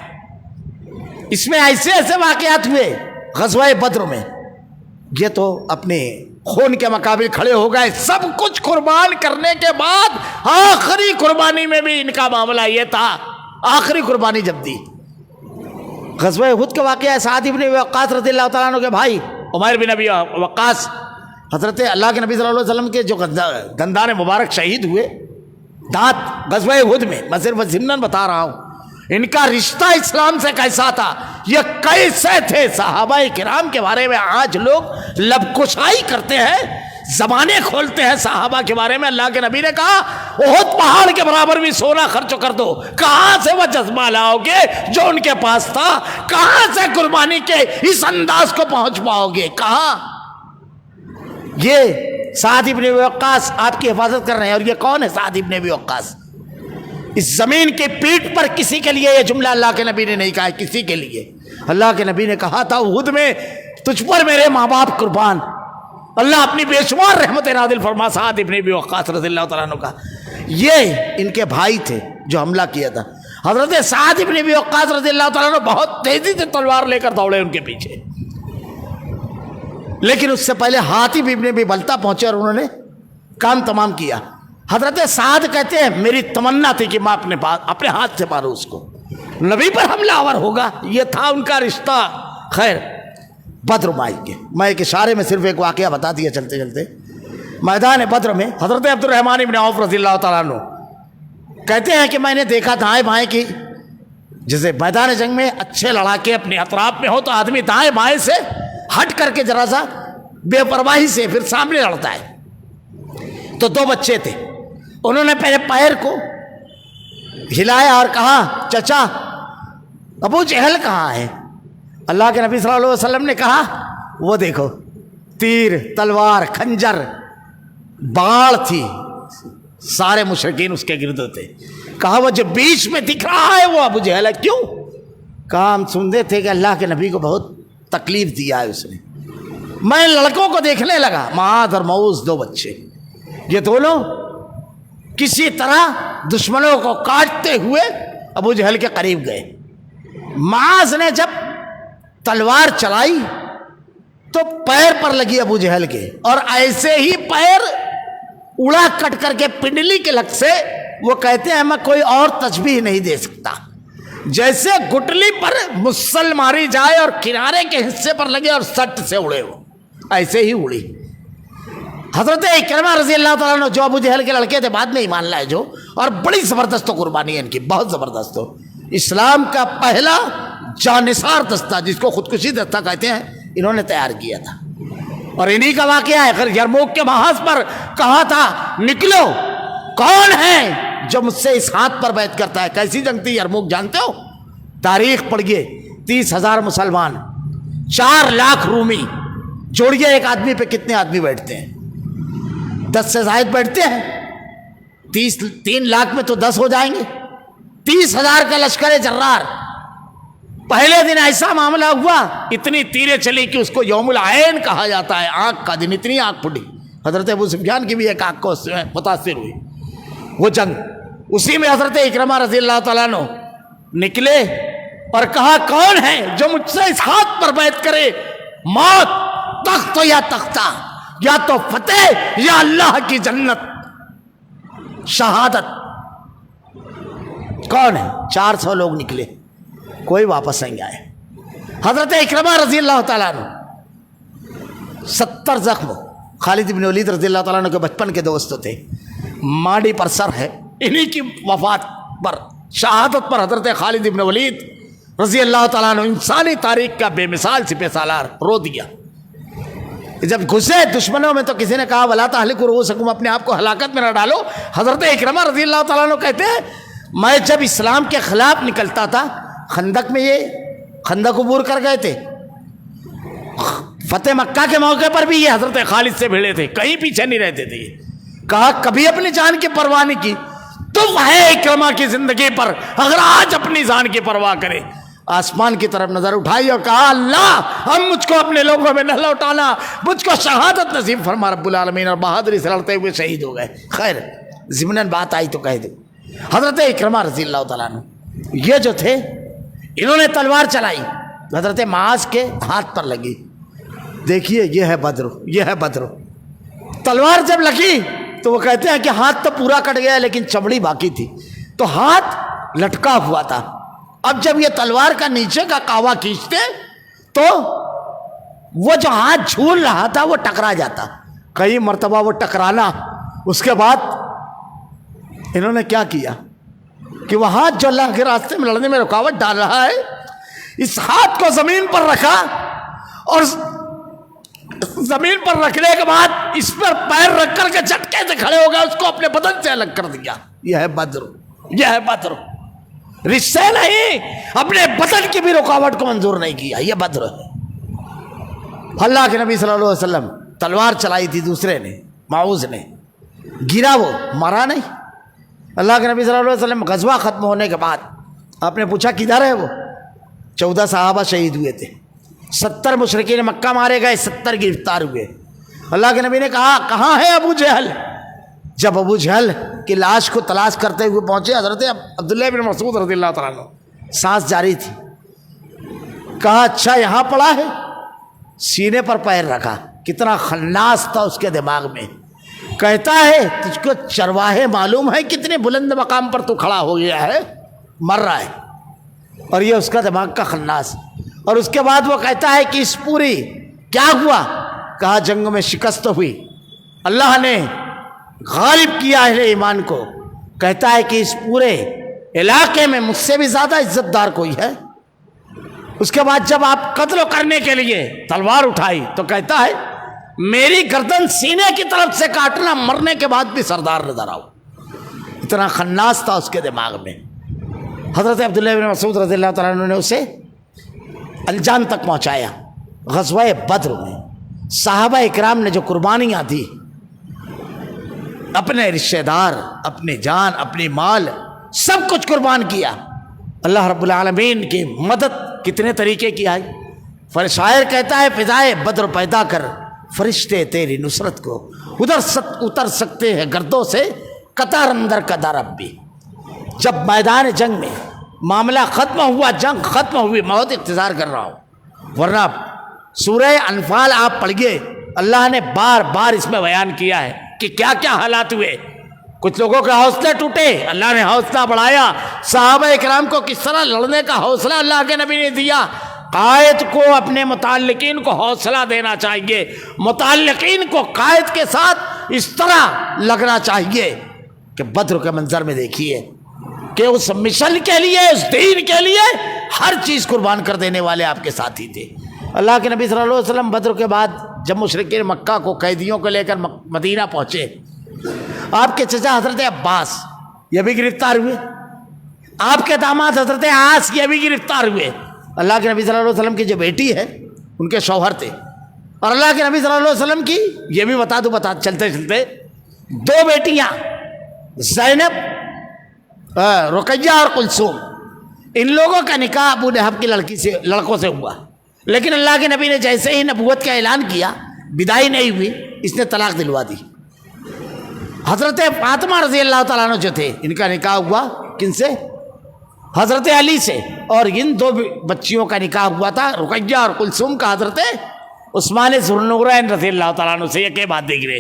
اس میں ایسے ایسے واقعات ہوئے غزوہ بدر میں، یہ تو اپنے خون کے مقابل کھڑے ہو گئے، سب کچھ قربان کرنے کے بعد آخری قربانی میں بھی ان کا معاملہ یہ تھا، آخری قربانی جب دی غزوہ احد کا واقعہ ہے۔ سعد بن وقاص رضی اللہ تعالیٰ عنہ کے بھائی عمیر بن ابی وقاص حضرت اللہ کے نبی صلی اللہ علیہ وسلم کے جو دندان مبارک شہید ہوئے دانت غزوہ احد میں، میں صرف ضمناً بتا رہا ہوں ان کا رشتہ اسلام سے کیسا تھا، یہ کیسے تھے صحابہ کرام کے بارے میں آج لوگ لب کشائی کرتے ہیں، زبانیں کھولتے ہیں صحابہ کے بارے میں۔ اللہ کے نبی نے کہا احد پہاڑ کے برابر بھی سونا خرچ کر دو، کہاں سے وہ جذبہ لاؤ گے جو ان کے پاس تھا؟ کہاں سے قربانی کے اس انداز کو پہنچ پاؤ گے؟ کہاں؟ یہ سعد بن وقاص آپ کی حفاظت کر رہے ہیں، اور یہ کون ہے سعد بن وقاص؟ اس زمین کی پیٹھ پر کسی کے لیے یہ جملہ اللہ کے نبی نے نہیں کہا، کسی کے لیے اللہ کے نبی نے کہا تھا احد میں تجھ پر میرے ماں باپ قربان، اللہ اپنی بے شمار رحمت نازل فرما سعد بن ابی وقاص رضی اللہ تعالیٰ عنہ کا۔ یہ ان کے بھائی تھے جو حملہ کیا تھا۔ حضرت سعد بن ابی وقاص رضی اللہ تعالیٰ عنہ بہت تیزی سے تلوار لے کر دوڑے ان کے پیچھے، لیکن اس سے پہلے حاتب ابن ابی بلتہ پہنچے اور انہوں نے کام تمام کیا۔ حضرت سعد کہتے ہیں میری تمنا تھی کہ میں اپنے ہاتھ سے ماروں اس کو، نبی پر حملہ آور ہوگا، یہ تھا ان کا رشتہ۔ خیر بدر میں ایک اشارے میں صرف ایک واقعہ بتا دیا چلتے چلتے۔ میدان بدر میں حضرت عبد الرحمن ابن عوف رضی اللہ تعالیٰ عنہ کہتے ہیں کہ میں نے دیکھا دائیں بائیں کی، جیسے میدان جنگ میں اچھے لڑاکے اپنے اطراف میں ہو تو آدمی دائیں بائیں سے ہٹ کر کے ذرا سا بے پرواہی سے پھر سامنے لڑتا ہے۔ تو دو بچے تھے، انہوں نے پہلے پیر کو ہلایا اور کہا چچا ابو جہل کہاں ہے؟ اللہ کے نبی صلی اللہ علیہ وسلم نے کہا وہ دیکھو، تیر تلوار خنجر باڑ تھی، سارے مشرکین اس کے گرد تھے۔ کہا وہ جو بیچ میں دکھ رہا ہے وہ ابو جہل ہے۔ کیوں؟ کہا ہم سنتے تھے کہ اللہ کے نبی کو بہت تکلیف دیا ہے اس نے۔ میں لڑکوں کو دیکھنے لگا، معاذ اور معوذ دو بچے، یہ دونوں کسی طرح دشمنوں کو کاٹتے ہوئے ابو جہل کے قریب گئے۔ معاذ نے جب تلوار چلائی تو پیر پر لگی ابو جہل کے، اور ایسے ہی پیر اڑا کٹ کر کے پنڈلی کے لگ سے، وہ کہتے ہیں میں کوئی اور تشبیہ نہیں دے سکتا، جیسے گٹلی پر مسل ماری جائے اور کنارے کے حصے پر لگے اور سٹ سے اڑے، وہ ایسے ہی اڑی۔ حضرت اکرمہ رضی اللہ تعالیٰ عنہ جو ابو جہل کے لڑکے تھے، بعد میں ایمان لائے جو، اور بڑی زبردست قربانی ہے ان کی، بہت زبردست ہو، اسلام کا پہلا جانثار دستہ جس کو خودکشی دستہ کہتے ہیں، انہوں نے تیار کیا تھا، اور انہی کا واقعہ ہے۔ یرموک کے محاذ پر کہا تھا نکلو، کون ہے جو مجھ سے اس ہاتھ پر بیعت کرتا ہے؟ کیسی جنگ تھی یرموک جانتے ہو؟ تاریخ پڑھیے، 30,000 مسلمان، 4 لاکھ رومی، جوڑیے ایک آدمی پہ کتنے آدمی بیٹھتے ہیں؟ 10 سے زائد بیٹھتے ہیں، 3 لاکھ میں تو 10 ہو جائیں گے، 30,000 کا لشکر جرار۔ پہلے دن ایسا معاملہ ہوا، اتنی تیریں چلی کہ اس کو یوم العین کہا جاتا ہے، آنکھ کا دن، اتنی آنکھ پھٹی۔ حضرت ابو سفیان کی بھی ایک آنکھ کو متاثر ہوئی وہ جنگ۔ اسی میں حضرت اکرمہ رضی اللہ تعالیٰ عنہ نکلے اور کہا کون ہے جو مجھ سے اس ہاتھ پر بیعت کرے؟ موت، تخت یا تختہ، یا تو فتح یا اللہ کی جنت، شہادت۔ کون ہے؟ 400 لوگ نکلے، کوئی واپس نہیں آئے۔ حضرت اکرمہ رضی اللہ تعالیٰ عنہ 70 زخم، خالد بن ولید رضی اللہ تعالیٰ عنہ کے بچپن کے دوست تھے، ماڑی پر سر ہے، انہی کی وفات پر، شہادت پر حضرت خالد بن ولید رضی اللہ تعالیٰ عنہ انسانی تاریخ کا بے مثال سپہ سالار رو دیا۔ جب گھسے دشمنوں میں تو کسی نے کہا وَلَا تَهْلِكُوا رُؤُوسَكُمْ، اپنے آپ کو ہلاکت میں نہ ڈالو۔ حضرت اکرمہ رضی اللہ تعالیٰ عنہ کہتے ہیں میں جب اسلام کے خلاف نکلتا تھا، خندق میں یہ خندق عبور کر گئے تھے، فتح مکہ کے موقع پر بھی یہ حضرت خالد سے بھیڑے تھے، کہیں پیچھے نہیں رہتے تھے۔ کہا کبھی اپنی جان کی پرواہ نہیں کی، تم ہے اکرمہ کی زندگی پر اگر آج اپنی جان کی پرواہ کرے۔ آسمان کی طرف نظر اٹھائی اور کہا اللہ ہم مجھ کو اپنے لوگوں میں نہ لوٹانا، مجھ کو شہادت نصیب فرما رب العالمین، اور بہادری سے لڑتے ہوئے شہید ہو گئے۔ خیر ضمناً بات آئی تو کہہ دو، حضرت اکرمہ رضی اللہ تعالیٰ عنہ یہ جو تھے، انہوں نے تلوار چلائی، حضرت معاذ کے ہاتھ پر لگی۔ دیکھیے یہ ہے بدر، یہ ہے بدر۔ تلوار جب لگی تو وہ کہتے ہیں کہ ہاتھ تو پورا کٹ گیا لیکن چمڑی باقی تھی، تو ہاتھ لٹکا ہوا تھا۔ اب جب یہ تلوار کا نیچے کا کاوا کھینچتے تو وہ جو ہاتھ جھول رہا تھا وہ ٹکرا جاتا، کئی مرتبہ وہ ٹکرانا۔ اس کے بعد انہوں نے کیا کیا کہ وہ ہاتھ جو اللہ کے راستے میں لڑنے میں رکاوٹ ڈال رہا ہے، اس ہاتھ کو زمین پر رکھا، اور زمین پر رکھنے کے بعد اس پر پیر رکھ کر کے جھٹکے سے کھڑے ہو گئے، اس کو اپنے بدن سے الگ کر دیا۔ یہ ہے بدر، یہ ہے بدر۔ رشتے نہیں، اپنے بدن کی بھی رکاوٹ کو منظور نہیں کیا، یہ بدر ہے۔ اللہ کے نبی صلی اللہ علیہ وسلم تلوار چلائی تھی دوسرے نے، معوذ نے، گرا، وہ مرا نہیں۔ اللہ کے نبی صلی اللہ علیہ وسلم غزوہ ختم ہونے کے بعد آپ نے پوچھا کدھر ہے وہ؟ 14 صحابہ شہید ہوئے تھے، 70 مشرکین مکہ مارے گئے، 70 گرفتار ہوئے۔ اللہ کے نبی نے کہا کہاں ہے ابو جہل؟ جب ابو جہل کی لاش کو تلاش کرتے ہوئے پہنچے حضرت عبداللہ بن مسعود رضی اللہ تعالیٰ عنہ، سانس جاری تھی، کہا اچھا یہاں پڑا ہے، سینے پر پیر رکھا، کتنا خناس تھا اس کے دماغ میں۔ کہتا ہے تجھ کو چرواہے معلوم ہے کتنے بلند مقام پر تو کھڑا ہو گیا ہے، مر رہا ہے، اور یہ اس کا دماغ کا خناس۔ اور اس کے بعد وہ کہتا ہے کہ اس پوری کیا ہوا؟ کہا جنگ میں شکست ہوئی، اللہ نے غالب کیا اہل ایمان کو، کہتا ہے کہ اس پورے علاقے میں مجھ سے بھی زیادہ عزت دار کوئی ہے؟ اس کے بعد جب آپ قتل کرنے کے لیے تلوار اٹھائی تو کہتا ہے میری گردن سینے کی طرف سے کاٹنا، مرنے کے بعد بھی سردار نظر آؤ۔ اتنا خناس تھا اس کے دماغ میں۔ حضرت عبداللہ بن مسعود رضی اللہ تعالیٰ عنہ نے اسے انجام تک پہنچایا۔ غزوہ بدر میں صحابہ اکرام نے جو قربانیاں دی، اپنے رشتہ دار، اپنی جان، اپنی مال، سب کچھ قربان کیا۔ اللہ رب العالمین کی مدد کتنے طریقے کی آئی۔ شاعر کہتا ہے فضائے بدر پیدا کر فرشتے تیری نصرت کو، اتر سکتے ہیں گردوں سے قطار اندر کا درب بھی۔ جب میدان جنگ میں معاملہ ختم ہوا، جنگ ختم ہوئی، میں بہت انتظار کر رہا ہوں، ورنہ سورہ انفال آپ پڑھیے، اللہ نے بار بار اس میں بیان کیا ہے کہ کیا کیا حالات ہوئے۔ کچھ لوگوں کے حوصلے ٹوٹے، اللہ نے حوصلہ بڑھایا۔ صحابہ اکرام کو کس طرح لڑنے کا حوصلہ اللہ کے نبی نے دیا۔ قائد کو اپنے متعلقین کو حوصلہ دینا چاہیے، متعلقین کو قائد کے ساتھ اس طرح لگنا چاہیے کہ بدر کے منظر میں دیکھیے کہ اس مشن کے لیے، اس دین کے لیے ہر چیز قربان کر دینے والے آپ کے ساتھی تھے۔ اللہ کے نبی صلی اللہ علیہ وسلم بدر کے بعد جب مشرکین مکہ کو قیدیوں کو لے کر مدینہ پہنچے، آپ کے چچا حضرت عباس یہ بھی گرفتار ہوئے، آپ کے داماد حضرت عاص یہ بھی گرفتار ہوئے۔ اللہ کے نبی صلی اللہ علیہ وسلم کی جو بیٹی ہے ان کے شوہر تھے، اور اللہ کے نبی صلی اللہ علیہ وسلم کی یہ بھی بتا دوں چلتے چلتے دو بیٹیاں زینب، رقیہ اور کلثوم، ان لوگوں کا نکاح ابو لہب کی لڑکوں سے ہوا، لیکن اللہ کے نبی نے جیسے ہی نبوت کا اعلان کیا، بدائی نہیں ہوئی، اس نے طلاق دلوا دی۔ حضرت فاطمہ رضی اللہ تعالیٰ عنہ جو تھے، ان کا نکاح ہوا کن سے؟ حضرت علی سے، اور ان دو بچیوں کا نکاح ہوا تھا رقیہ اور کلثوم کا حضرت عثمان ذوالنورین رضی اللہ تعالیٰ عنہ سے۔ یہ کیا بات دیکھ رہے،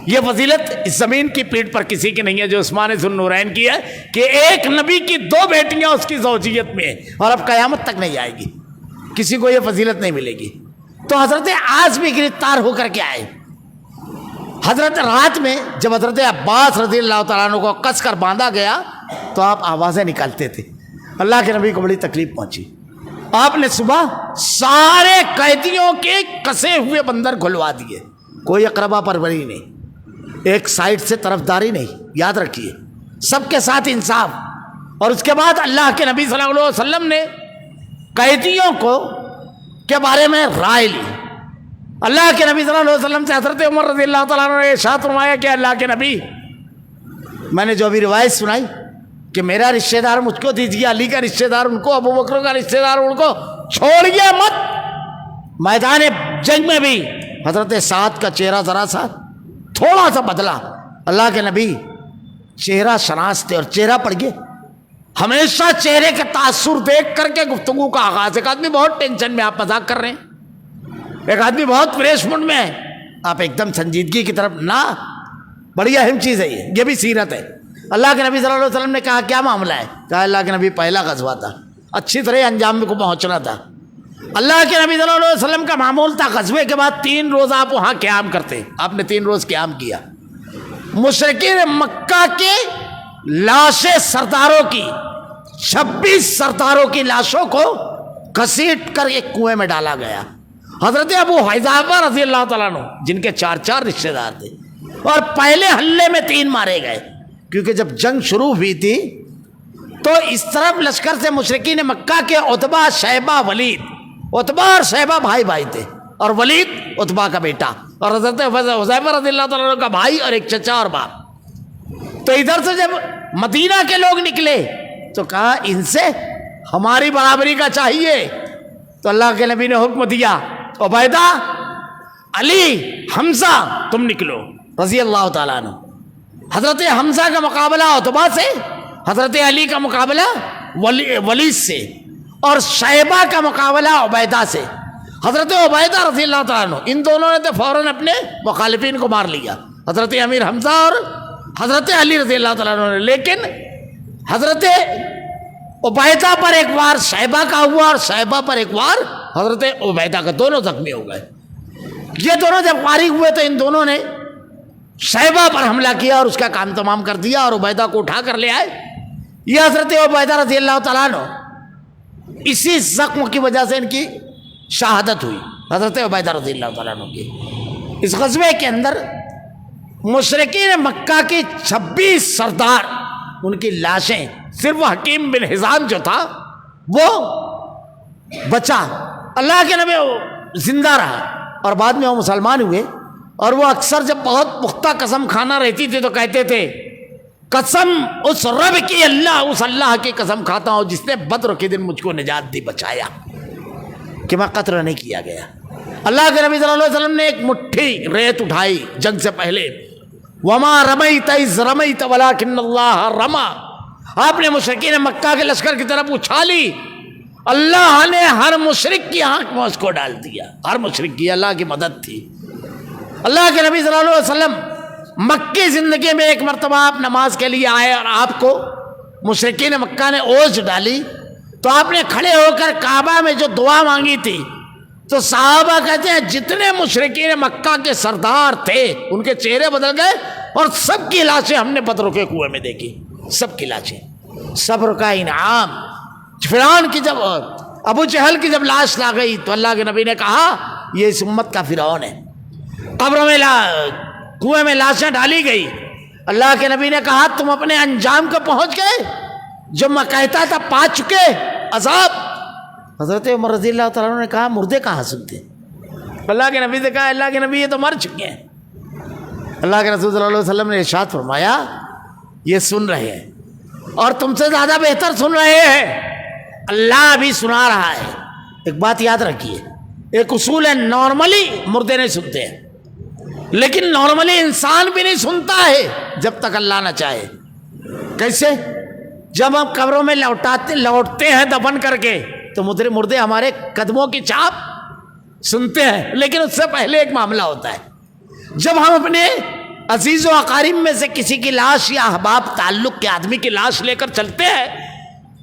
یہ فضیلت اس زمین کی پیٹھ پر کسی کی نہیں ہے جو عثمان ذوالنورین کی ہے کہ ایک نبی کی دو بیٹیاں اس کی زوجیت میں، اور اب قیامت تک نہیں آئے گی، کسی کو یہ فضیلت نہیں ملے گی۔ تو حضرت عاص بھی گرفتار ہو کر کے آئے۔ حضرت رات میں جب حضرت عباس رضی اللہ تعالیٰ عنہ کو کس کر باندھا گیا تو آپ آوازیں نکالتے تھے، اللہ کے نبی کو بڑی تکلیف پہنچی۔ آپ نے صبح سارے قیدیوں کے کسے ہوئے بندر کھلوا دیے، کوئی اقربا پروری نہیں، ایک سائڈ سے طرفداری نہیں، یاد رکھیے، سب کے ساتھ انصاف۔ اور اس کے بعد اللہ کے نبی صلی اللہ علیہ وسلم نے قیدیوں کو کے بارے میں رائے لی۔ اللہ کے نبی صلی اللہ علیہ وسلم سے حضرت عمر رضی اللہ تعالیٰ عنہ نے ارشاد فرمایا کہ اللہ کے نبی، میں نے جو ابھی روایت سنائی کہ میرا رشتہ دار مجھ کو دیجیے، علی کا رشتہ دار ان کو، ابو بکر کا رشتہ دار ان کو، چھوڑیے مت۔ میدان جنگ میں بھی حضرت سعد کا چہرہ ذرا سا تھوڑا سا بدلا، اللہ کے نبی چہرہ شناس تھے، اور چہرہ پڑ گئے، ہمیشہ چہرے کے تاثر دیکھ کر کے گفتگو کا آغاز۔ ایک آدمی بہت ٹینشن میں، آپ مذاق کر رہے ہیں، ایک آدمی بہت فریش موڈ میں ہے، آپ ایک دم سنجیدگی کی طرف نہ، بڑی اہم چیز ہے یہ بھی سیرت ہے۔ اللہ کے نبی صلی اللہ علیہ وسلم نے کہا کیا معاملہ ہے؟ کہا اللہ کے نبی پہلا غزوہ تھا، اچھی طرح انجام کو پہنچنا تھا۔ اللہ کے نبی صلی اللہ علیہ وسلم کا معمول تھا غزوے کے بعد 3 روز آپ وہاں قیام کرتے، آپ نے 3 روز قیام کیا۔ مشرکین مکہ کے لاشیں سرداروں کی، 26 سرداروں کی لاشوں کو گھسیٹ کر ایک کنویں میں ڈالا گیا۔ حضرت ابو حذیفہ رضی اللہ تعالیٰ عنہ جن کے 4 رشتہ دار تھے، اور پہلے حملے میں 3 مارے گئے، کیونکہ جب جنگ شروع ہوئی تھی تو اس طرف لشکر سے مشرکین مکہ کے عتبہ، شیبہ، ولید، عتبہ اور شیبہ بھائی تھے، اور ولید عتبہ کا بیٹا، اور حضرت حذیفہ رضی اللہ تعالیٰ عنہ کا بھائی، اور ایک چچا اور باپ۔ تو ادھر سے جب مدینہ کے لوگ نکلے تو کہا ان سے ہماری برابری کا چاہیے، تو اللہ کے نبی نے حکم دیا عبیدہ، علی، حمزہ تم نکلو رضی اللہ تعالیٰ عنہ۔ حضرت حمزہ کا مقابلہ عتبہ سے، حضرت علی کا مقابلہ ولید سے، اور شیبہ کا مقابلہ عبیدہ سے۔ حضرت عبیدہ رضی اللہ تعالیٰ عنہ، ان دونوں نے تو فوراً اپنے مخالفین کو مار لیا، حضرت امیر حمزہ اور حضرت علی رضی اللہ تعالیٰ عنہ نے، لیکن حضرت عبیدہ پر ایک وار شیبہ کا ہوا، اور شیبہ پر ایک وار حضرت عبیدہ کا، دونوں زخمی ہو گئے۔ یہ دونوں جب فارغ ہوئے تو ان دونوں نے شیبہ پر حملہ کیا اور اس کا کام تمام کر دیا اور عبیدہ کو اٹھا کر لے آئے. یہ حضرت عبیدہ رضی اللہ تعالیٰ عنہ, اسی زخم کی وجہ سے ان کی شہادت ہوئی, حضرت عبیدہ رضی اللہ تعالیٰ عنہ کی. اس غزوے کے اندر مشرکین مکہ کی 26 سردار, ان کی لاشیں, صرف حکیم بن حزام جو تھا وہ بچا, اللہ کے نبی زندہ رہا اور بعد میں وہ مسلمان ہوئے. اور وہ اکثر جب بہت پختہ قسم کھانا رہتی تھی تو کہتے تھے قسم اس رب کی, اللہ اس اللہ کی قسم کھاتا ہوں جس نے بدر کے دن مجھ کو نجات دی, بچایا کہ میں قتل نہیں کیا گیا. اللہ کے نبی صلی اللہ علیہ وسلم نے ایک مٹھی ریت اٹھائی جنگ سے پہلے, وما رمیت اذ رمیت ولکن اللہ رما, آپ نے مشرکین مکہ کے لشکر کی طرف اچھالی, اللہ نے ہر مشرک کی آنکھ میں اس کو ڈال دیا. ہر مشرک کی اللہ کی مدد تھی. اللہ کے نبی صلی اللہ علیہ وسلم مکی زندگی میں ایک مرتبہ آپ نماز کے لیے آئے اور آپ کو مشرکین مکہ نے اوجھ ڈالی, تو آپ نے کھڑے ہو کر کعبہ میں جو دعا مانگی تھی, تو صحابہ کہتے ہیں جتنے مشرکین مکہ کے سردار تھے ان کے چہرے بدل گئے اور سب کی لاشیں ہم نے بدر کے کنویں میں دیکھی, سب کی لاشیں. صبر کا انعام. فرعون کی جب, ابو جہل کی جب لاش لا گئی تو اللہ کے نبی نے کہا یہ اس امت کا فرعون ہے. قبروں میں کنویں میں لاشیں ڈالی گئی. اللہ کے نبی نے کہا تم اپنے انجام کو پہنچ گئے, جو میں کہتا تھا پا چکے عذاب. حضرت عمر رضی اللہ تعالیٰ عنہ نے کہا مردے کہاں سنتے؟ اللہ کے نبی سے کہا اللہ کے نبی یہ تو مر چکے ہیں. اللہ کے رسول صلی اللہ علیہ وسلم نے ارشاد فرمایا یہ سن رہے ہیں اور تم سے زیادہ بہتر سن رہے ہیں, اللہ بھی سنا رہا ہے. ایک بات یاد رکھیے, ایک اصول ہے, نارملی مردے نہیں سنتے ہیں, لیکن نارملی انسان بھی نہیں سنتا ہے جب تک اللہ نہ چاہے. کیسے؟ جب ہم قبروں میں لوٹتے ہیں دفن کر کے تو مردے ہمارے قدموں کی چاپ سنتے ہیں, لیکن اس سے پہلے ایک معاملہ ہوتا ہے. جب ہم اپنے عزیز و اقارب میں سے کسی کی لاش یا احباب تعلق کے آدمی کی لاش لے کر چلتے ہیں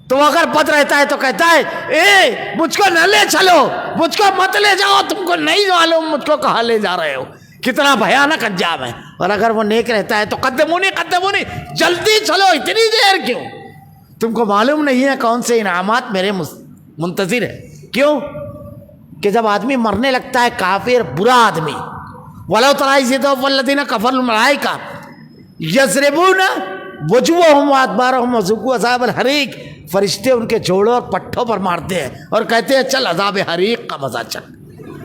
تو وہ اگر بد رہتا ہے تو کہتا ہے اے مجھ کو نہ لے چلو, مجھ کو مت لے جاؤ, تم کو نہیں معلوم مجھ کو کہاں لے جا رہے ہو, کتنا بھیانک انجام ہے. اور اگر وہ نیک رہتا ہے تو قدمونی جلدی چلو, اتنی دیر کیوں, تم کو معلوم نہیں ہے کون سے انعامات میرے منتظر ہے. کیوں کہ جب آدمی مرنے لگتا ہے کافر برا آدمی, وَلَوْ تَرَىٰ إِذْ يَتَوَفَّى الَّذِينَ كَفَرُوا الْمَلَائِكَةُ يَضْرِبُونَ وُجُوهَهُمْ وَأَدْبَارَهُمْ وَذُوقُوا عَذَابَ الْحَرِيقِ, فرشتے ان کے جوڑوں اور پٹھوں پر مارتے ہیں اور کہتے ہیں چل عذاب حریق کا مزہ چل.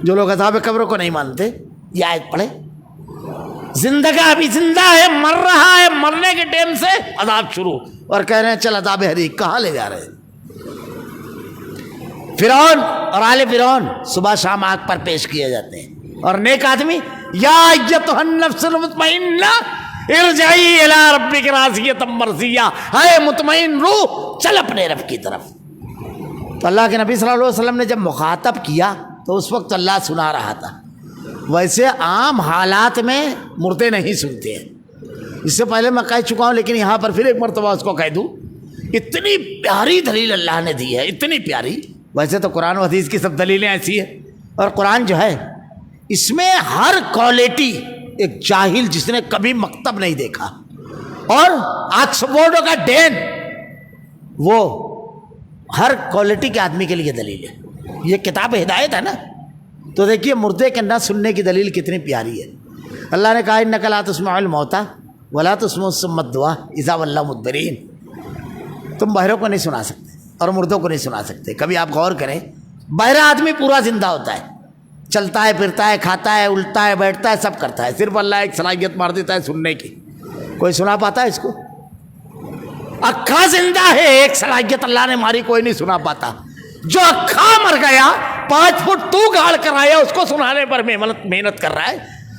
جو لوگ عذاب قبر کو نہیں مانتے یہ آیت پڑھے, زندگی ابھی زندہ ہے, مر رہا ہے, مرنے کے ٹائم سے عذاب شروع اور کہہ رہے ہیں چل عذاب حریق, کہاں لے جا رہے ہیں؟ فرعون اور آل فرعون صبح شام آگ پر پیش کیے جاتے ہیں, اور نیک آدمی یا ایتھا النفس المطمئنہ ارجعی الی ربک راضیۃ مرضیہ, ہے مطمئن روح چل اپنے رب کی طرف. تو اللہ کے نبی صلی اللہ علیہ وسلم نے جب مخاطب کیا تو اس وقت اللہ سنا رہا تھا. ویسے عام حالات میں مردے نہیں سنتے ہیں, اس سے پہلے میں کہہ چکا ہوں, لیکن یہاں پر پھر ایک مرتبہ اس کو کہہ دوں. اتنی پیاری دلیل اللہ نے دی ہے, اتنی پیاری. ویسے تو قرآن و حدیث کی سب دلیلیں ایسی ہیں, اور قرآن جو ہے اس میں ہر کوالٹی, ایک جاہل جس نے کبھی مکتب نہیں دیکھا اور آکسفورڈ کا ڈین, وہ ہر کوالٹی کے آدمی کے لیے دلیل ہے. یہ کتاب ہدایت ہے نا, تو دیکھیے مردے کے نہ سننے کی دلیل کتنی پیاری ہے. اللہ نے کہا انک لا تسمع الموتى ولا تسمع الصم الدعاء اذا ولوا مدبرین, تم بہروں کو نہیں سنا سکتے اور مردوں کو نہیں سنا سکتے. کبھی آپ غور کریں, بہرا آدمی پورا زندہ ہوتا ہے, چلتا ہے, پھرتا ہے, کھاتا ہے, الٹتا ہے, بیٹھتا ہے, سب کرتا ہے. صرف اللہ ایک صلاحیت مار دیتا ہے سننے کی. کوئی سنا پاتا ہے اس کو؟ اکھا زندہ ہے, ایک صلاحیت اللہ نے ماری, کوئی نہیں سنا پاتا. جو اکھا مر گیا 5 فٹ تو گاڑ کر آیا, اس کو سنانے پر محنت کر رہا ہے.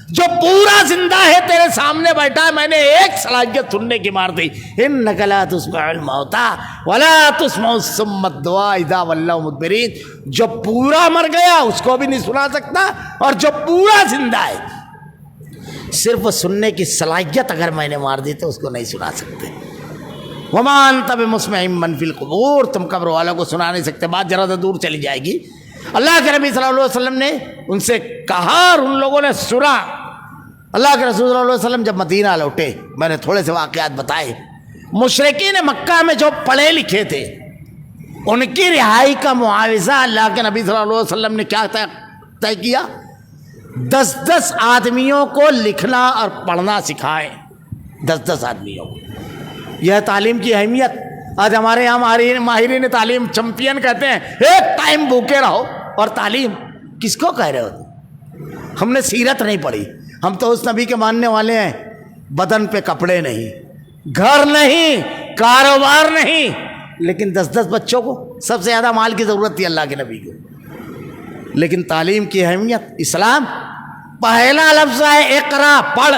جو پورا زندہ ہے تیرے سامنے بیٹھا ہے, میں نے ایک صلاحیت سننے کی مار دی. انک لا تسمع الموتى ولا تسمع الصم الدعاء اذا ولوا مدبرین. جو پورا مر گیا اس کو بھی نہیں سنا سکتا, اور جو پورا زندہ ہے صرف سننے کی صلاحیت اگر میں نے مار دی تو اس کو نہیں سنا سکتے. وما انت بمسمع من فی القبور, تم قبر والوں کو سنا نہیں سکتے. بات ذرا سے دور چلی جائے گی. اللہ کے نبی صلی اللہ علیہ وسلم نے ان سے کہا اور ان لوگوں نے سنا. اللہ کے رسول صلی اللہ علیہ وسلم جب مدینہ لوٹے، میں نے تھوڑے سے واقعات بتائے، مشرکین مکہ میں جو پڑھے لکھے تھے ان کی رہائی کا معاوضہ اللہ کے نبی صلی اللہ علیہ وسلم نے کیا طے کیا؟ 10 آدمیوں کو لکھنا اور پڑھنا سکھائیں، 10 آدمیوں کو۔ یہ ہے تعلیم کی اہمیت۔ آج ہمارے یہاں ماہرین تعلیم چمپئن کہتے ہیں ایک ٹائم بھوکے رہو، اور تعلیم کس کو کہہ رہے ہو؟ ہم نے سیرت نہیں پڑھی، ہم تو اس نبی کے ماننے والے ہیں۔ بدن پہ کپڑے نہیں، گھر نہیں، کاروبار نہیں، لیکن 10 بچوں کو، سب سے زیادہ مال کی ضرورت تھی اللہ کے نبی کو، لیکن تعلیم کی اہمیت۔ اسلام پہلا لفظ ہے اقرا، پڑھ۔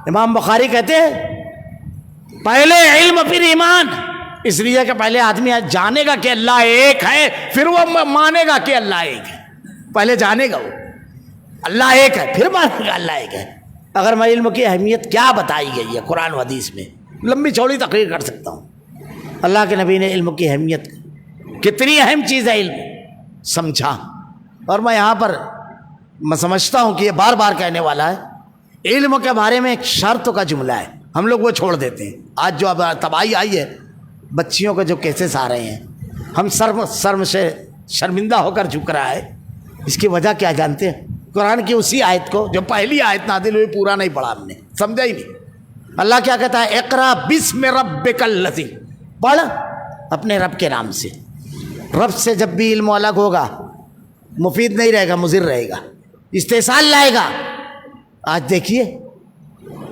امام بخاری کہتے ہیں پہلے علم پھر ایمان، اس لیے کہ پہلے آدمی جانے گا کہ اللہ ایک ہے، پھر وہ مانے گا کہ اللہ ایک ہے۔ پہلے جانے گا وہ اللہ ایک ہے، پھر مانے گا اللہ ایک ہے۔ اگر میں علم کی اہمیت کیا بتائی گئی ہے قرآن و حدیث میں، لمبی چوڑی تقریر کر سکتا ہوں۔ اللہ کے نبی نے علم کی اہمیت، کتنی اہم چیز ہے علم، سمجھا۔ اور میں یہاں پر میں سمجھتا ہوں کہ یہ بار بار کہنے والا ہے، علم کے بارے میں ایک شرط کا جملہ ہے، ہم لوگ وہ چھوڑ دیتے ہیں۔ آج جو اب تباہی آئی ہے، بچیوں کے جو کیسز آ رہے ہیں، ہم سر سے شرمندہ ہو کر جھک رہا ہے۔ اس کی وجہ کیا جانتے ہیں؟ قرآن کی اسی آیت کو، جو پہلی آیت نازل ہوئی، پورا نہیں پڑھا ہم نے، سمجھا ہی نہیں۔ اللہ کیا کہتا ہے؟ اقرا بسم ربک الذی، پڑھ اپنے رب کے نام سے۔ رب سے جب بھی علم الگ ہوگا مفید نہیں رہے گا، مضر رہے گا، استحصال لائے گا۔ آج دیکھیے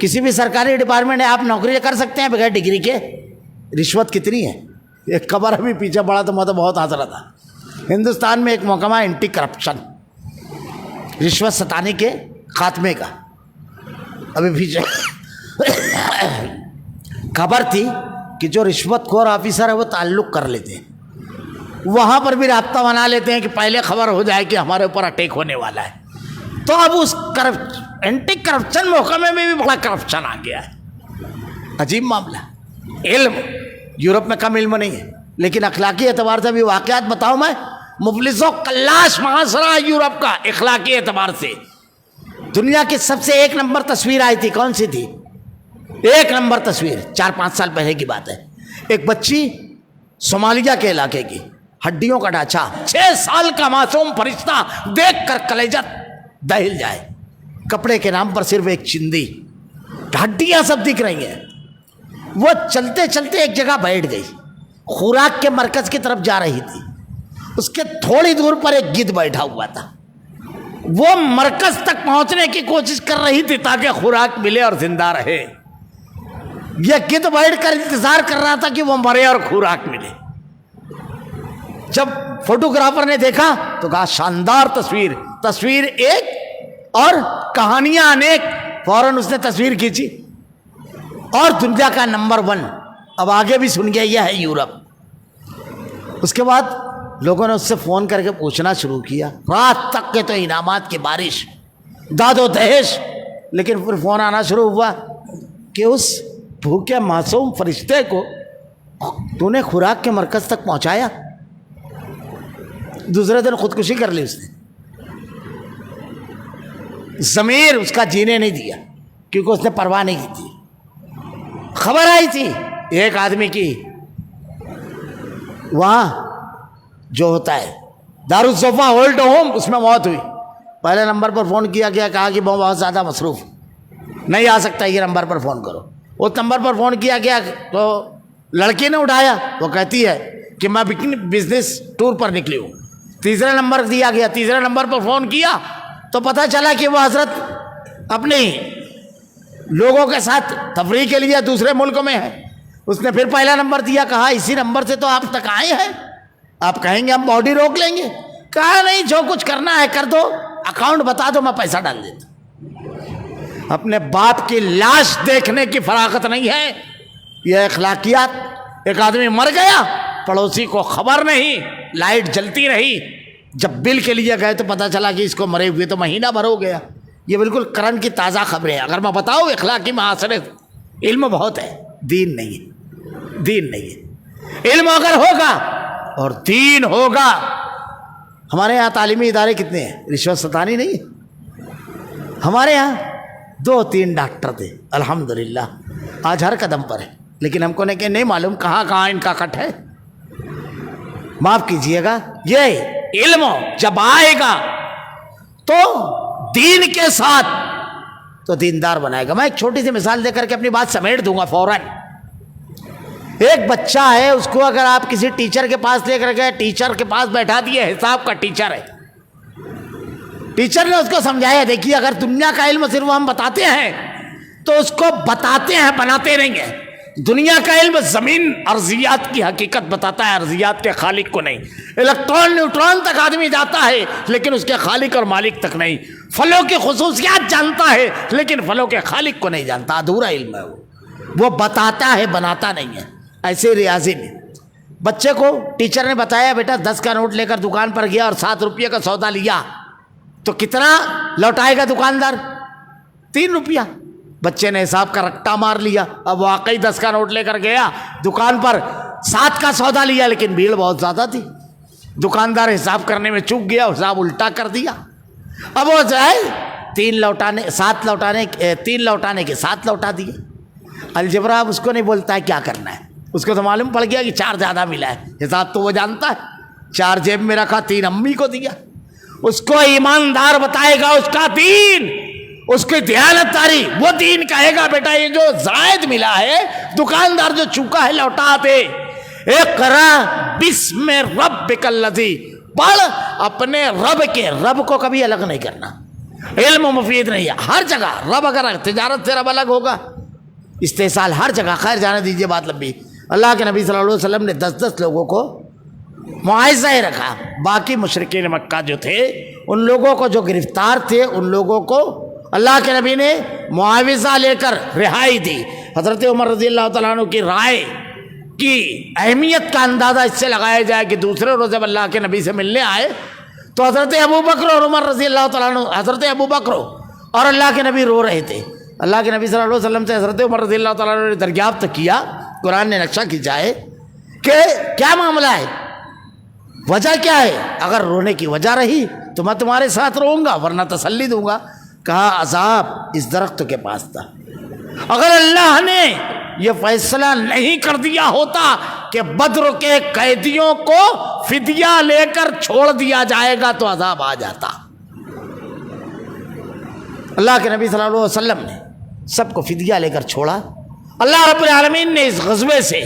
کسی بھی سرکاری ڈپارٹمنٹ میں آپ نوکری کر سکتے ہیں بغیر ڈگری کے، رشوت کتنی ہے؟ ایک خبر ابھی پیچھے پڑا تو میں تو بہت ہنس رہا تھا، ہندوستان میں ایک محکمہ اینٹی کرپشن، رشوت ستانی کے خاتمے کا، ابھی پیچھے خبر تھی کہ جو رشوت خور آفیسر ہے وہ تعلق کر لیتے ہیں، وہاں پر بھی رابطہ بنا لیتے ہیں کہ پہلے خبر ہو جائے کہ ہمارے اوپر اٹیک ہونے والا ہے۔ تو اب اس اینٹی کرپشن محکمے میں بھی بڑا کرپشن آ گیا ہے، عجیب معاملہ۔ علم یورپ میں کم علم نہیں ہے، لیکن اخلاقی اعتبار سے بھی واقعات بتاؤں میں، مفلس و کلاش معاشرہ یورپ کا اخلاقی اعتبار سے۔ دنیا کی سب سے 1 نمبر تصویر آئی تھی، کون سی تھی؟ 1 نمبر تصویر، 4-5 سال پہلے کی بات ہے۔ ایک بچی صومالیہ کے علاقے کی، ہڈیوں کا ڈھانچہ، 6 سال کا معصوم فرشتہ، دیکھ کر کلیجہ دہل جائے، کپڑے کے نام پر صرف ایک چندی، ہڈیاں سب دکھ رہی ہیں۔ وہ چلتے چلتے ایک جگہ بیٹھ گئی، خوراک کے مرکز کی طرف جا رہی تھی، اس کے تھوڑی دور پر ایک گدھ بیٹھا ہوا تھا، وہ مرکز تک پہنچنے کی کوشش کر رہی تھی تاکہ خوراک ملے اور زندہ رہے۔ یہ گدھ بیٹھ کر انتظار کر رہا تھا کہ وہ مرے اور خوراک ملے۔ جب فوٹوگرافر نے دیکھا تو کہا شاندار تصویر ایک اور کہانیاں انیک، فوراً اس نے تصویر کھینچی اور دنیا کا نمبر 1، اب آگے بھی سن گیا، یہ ہے یورپ۔ اس کے بعد لوگوں نے اس سے فون کر کے پوچھنا شروع کیا، رات تک کے تو انعامات کی بارش، داد و دہش، لیکن پھر فون آنا شروع ہوا کہ اس بھوکے معصوم فرشتے کو تو نے خوراک کے مرکز تک پہنچایا۔ دوسرے دن خودکشی کر لی اس نے، ضمیر اس کا جینے نہیں دیا کیونکہ اس نے پرواہ نہیں کی تھی۔ خبر آئی تھی ایک آدمی کی، وہاں جو ہوتا ہے دارالصفا اولڈ ہوم، اس میں موت ہوئی۔ پہلے نمبر پر فون کیا گیا، کہا کہ وہ بہت زیادہ مصروف نہیں آ سکتا، یہ نمبر پر فون کرو۔ اس نمبر پر فون کیا گیا تو لڑکی نے اٹھایا، وہ کہتی ہے کہ میں بزنس ٹور پر نکلی ہوں۔ تیسرا نمبر دیا گیا، تیسرے نمبر پر فون کیا تو پتہ چلا کہ وہ حضرت اپنے لوگوں کے ساتھ تفریح کے لیے دوسرے ملک میں ہے۔ اس نے پھر پہلا نمبر دیا، کہا اسی نمبر سے تو آپ تک آئے ہیں، آپ کہیں گے ہم باڈی روک لیں گے؟ کہا نہیں، جو کچھ کرنا ہے کر دو، اکاؤنٹ بتا دو، میں پیسہ ڈال دیتا۔ اپنے باپ کی لاش دیکھنے کی فراغت نہیں ہے، یہ اخلاقیات۔ ایک آدمی مر گیا، پڑوسی کو خبر نہیں، لائٹ جلتی رہی، جب بل کے لیے گئے تو پتہ چلا کہ اس کو مرے ہوئے تو مہینہ بھر ہو گیا۔ یہ بالکل کرنٹ کی تازہ خبریں ہیں۔ اگر میں بتاؤں اخلاقی معاشرے، علم بہت ہے، دین نہیں ہے، دین نہیں ہے۔ علم اگر ہوگا اور دین ہوگا، ہمارے یہاں تعلیمی ادارے کتنے ہیں؟ رشوت ستانی نہیں ہے ہمارے یہاں، 2-3 ڈاکٹر تھے الحمدللہ، آج ہر قدم پر ہے، لیکن ہم کو نہیں معلوم کہاں کہاں ان کا کٹ ہے۔ معاف کیجئے گا، یہ علم جب آئے گا تو دین کے ساتھ تو دیندار بنائے گا۔ میں ایک چھوٹی سی مثال دے کر کے اپنی بات سمیٹ دوں گا فوراً۔ ایک بچہ ہے، اس کو اگر آپ کسی ٹیچر کے پاس لے کر گئے، ٹیچر کے پاس بیٹھا دیے، حساب کا ٹیچر ہے، ٹیچر نے اس کو سمجھایا دیکھیے اگر دنیا کا علم صرف ہم بتاتے ہیں تو اس کو بتاتے ہیں، بناتے نہیں ہیں۔ دنیا کا علم زمین ارضیات کی حقیقت بتاتا ہے، ارضیات کے خالق کو نہیں۔ الیکٹران نیوٹران تک آدمی جاتا ہے لیکن اس کے خالق اور مالک تک نہیں۔ پھلوں کی خصوصیات جانتا ہے لیکن پھلوں کے خالق کو نہیں جانتا، ادھورا علم ہے وہ بتاتا ہے، بناتا نہیں ہے۔ ایسے ریاضی میں بچے کو ٹیچر نے بتایا بیٹا 10 کا نوٹ لے کر دکان پر گیا اور 7 روپیے کا سودا لیا تو کتنا لوٹائے گا دکاندار؟ 3 روپیہ۔ بچے نے حساب کا رکٹا مار لیا، اب واقعی 10 کا نوٹ لے کر گیا دکان پر، 7 کا سودا لیا لیکن بھیڑ بہت زیادہ تھی، دکاندار حساب کرنے میں چوک گیا، حساب الٹا کر دیا۔ اب وہ جو ہے 3 لوٹانے کے 7 لوٹا دیے۔ الجبرا اب اس کو نہیں بولتا ہے کیا کرنا ہے، اس کو تو معلوم پڑ گیا کہ 4 زیادہ ملا ہے، حساب تو وہ جانتا ہے۔ 4 جیب میں رکھا، 3 امی کو دیا۔ اس کو ایماندار بتائے گا اس کا دین، اس کی دیانتداری، وہ دین کہے گا بیٹا یہ جو زائد ملا ہے دکاندار جو چوکا ہے لوٹا دے۔ اقرا بسم ربک الذی، پڑھ اپنے رب کے، رب کو کبھی الگ نہیں کرنا۔ علم مفید نہیں ہے ہر جگہ، رب اگر تجارت سے رب الگ ہوگا، استحصال ہر جگہ۔ خیر جانے دیجیے، بات لمبی۔ اللہ کے نبی صلی اللہ علیہ وسلم نے 10 لوگوں کو معاوضہ رکھا، باقی مشرکین مکہ جو تھے ان لوگوں کو جو گرفتار تھے ان لوگوں کو اللہ کے نبی نے معاوضہ لے کر رہائی دی۔ حضرت عمر رضی اللہ تعالیٰ عنہ کی رائے کی اہمیت کا اندازہ اس سے لگایا جائے کہ دوسرے روز جب اللہ کے نبی سے ملنے آئے تو حضرت ابو بکر اور عمر رضی اللہ تعالیٰ عنہ، حضرت ابو بکر اور اللہ کے نبی رو رہے تھے۔ اللہ کے نبی صلی اللہ علیہ وسلم سے حضرت عمر رضی اللہ تعالیٰ عنہ نے دریافت کیا، قرآن نے نقشہ کھینچا ہے کہ کیا معاملہ ہے، وجہ کیا ہے؟ اگر رونے کی وجہ رہی تو میں تمہارے ساتھ روؤں گا ورنہ تسلی دوں گا۔ کہا عذاب اس درخت کے پاس تھا، اگر اللہ نے یہ فیصلہ نہیں کر دیا ہوتا کہ بدر کے قیدیوں کو فدیہ لے کر چھوڑ دیا جائے گا تو عذاب آ جاتا۔ اللہ کے نبی صلی اللہ علیہ وسلم نے سب کو فدیہ لے کر چھوڑا۔ اللہ رب العالمین نے اس غزوے سے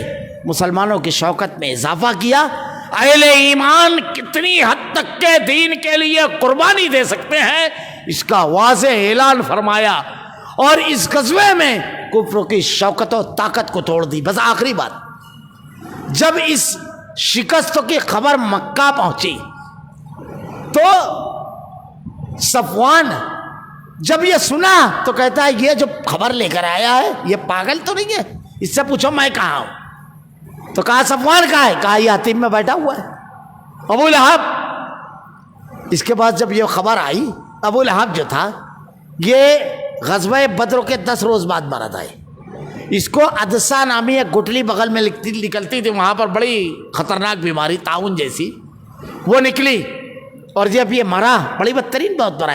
مسلمانوں کی شوکت میں اضافہ کیا۔ اہل ایمان کتنی حد تک کے دین کے لیے قربانی دے سکتے ہیں اس کا واضح اعلان فرمایا، اور اس غزوے میں کفر کی شوکت و طاقت کو توڑ دی۔ بس آخری بات، جب اس شکست کی خبر مکہ پہنچی تو صفوان جب یہ سنا تو کہتا ہے یہ جو خبر لے کر آیا ہے یہ پاگل تو نہیں ہے، اس سے پوچھو میں کہاں ہوں۔ تو کہا صفوان کہاں ہے؟ کہا یہ حتیم میں بیٹھا ہوا ہے۔ ابو لہب، اس کے بعد جب یہ خبر آئی، ابو لہب جو تھا یہ غزوہ بدر کے 10 روز بعد مرا تھا۔ اس کو عدسہ نامی ایک گٹلی بغل میں نکلتی تھی، وہاں پر بڑی خطرناک بیماری طاعون جیسی وہ نکلی، اور جب یہ مرا بڑی بدترین بہت مرا،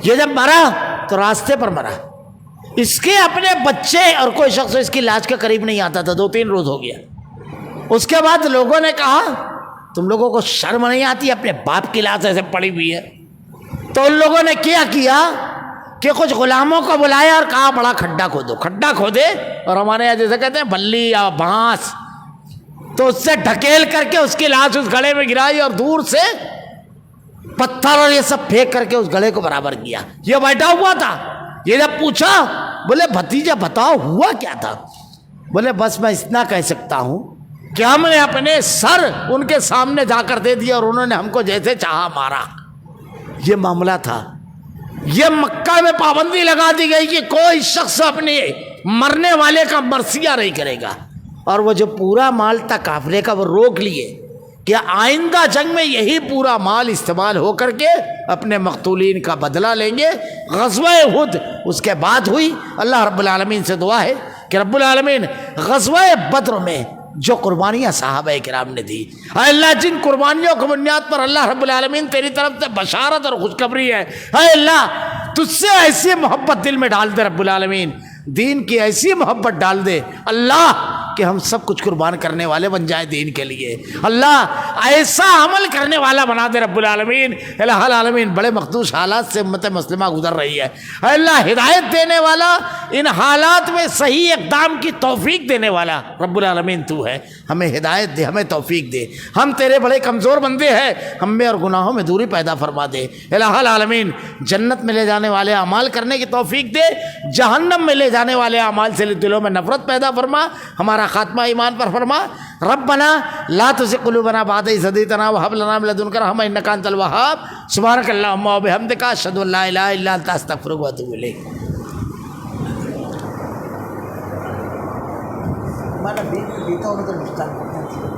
یہ جب مرا تو راستے پر مرا۔ اس کے اپنے بچے اور کوئی شخص اس کی لاش کے قریب نہیں آتا تھا، 2-3 روز ہو گیا۔ اس کے بعد لوگوں نے کہا تم لوگوں کو شرم نہیں آتی، اپنے باپ کی لاش ایسے پڑی ہوئی ہے؟ تو ان لوگوں نے کیا کہ کچھ غلاموں کو بلایا اور کہا بڑا کھڈا کھودو۔ کھڈا کھودے اور ہمارے یہاں جیسے کہتے ہیں بلی یا بھانس، تو اس سے ڈھکیل کر کے اس کی لاش اس گڑھے میں گرائی اور دور سے پتھر اور یہ سب پھینک کر کے اس گڑھے کو برابر کیا۔ یہ بیٹھا ہوا تھا، یہ جب پوچھا بولے بھتیجا بتاؤ ہوا کیا تھا؟ بولے بس میں اتنا کہہ سکتا ہوں کہ ہم نے اپنے سر ان کے سامنے جا کر دے دیا اور انہوں نے ہم کو جیسے چاہا مارا۔ یہ معاملہ تھا۔ یہ مکہ میں پابندی لگا دی گئی کہ کوئی شخص اپنے مرنے والے کا مرثیہ نہیں کرے گا، اور وہ جو پورا مال تھا کافرے کا وہ روک لیے کہ آئندہ جنگ میں یہی پورا مال استعمال ہو کر کے اپنے مقتولین کا بدلہ لیں گے۔ غزوہ احد اس کے بعد ہوئی۔ اللہ رب العالمین سے دعا ہے کہ رب العالمین غزوہ بدر میں جو قربانیاں صحابہ کرام نے دی، اے اللہ جن قربانیوں کی بنیاد پر اللہ رب العالمین تیری طرف سے بشارت اور خوشخبری ہے، اے اللہ تجھ سے ایسی محبت دل میں ڈال دے رب العالمین، دین کی ایسی محبت ڈال دے اللہ کہ ہم سب کچھ قربان کرنے والے بن جائیں دین کے لیے۔ اللہ ایسا عمل کرنے والا بنا دے رب العالمین۔ الہ العالمین بڑے مخدوش حالات سے امت مسلمہ گزر رہی ہے، اے اللہ ہدایت دینے والا، ان حالات میں صحیح اقدام کی توفیق دینے والا رب العالمین تو ہے، ہمیں ہدایت دے، ہمیں توفیق دے، ہم تیرے بڑے کمزور بندے ہیں، ہم میں اور گناہوں میں دوری پیدا فرما دے۔ الہ العالمین جنت میں لے جانے والے اعمال کرنے کی توفیق دے، جہنم میں لے جانے والے اعمال سے دلوں میں نفرت پیدا فرما، ہمارا خاتمہ ایمان پر فرما۔ ربنا لا تزغ قلوبنا بعد إذ هديتنا وهب لنا من لدنك رحمة إنك أنت الوهاب سبحانك اللهم وبحمدك أشهد أن لا إله إلا أنت أستغفرك وأتوب إليك۔ ہمارا بیتا ہونا تو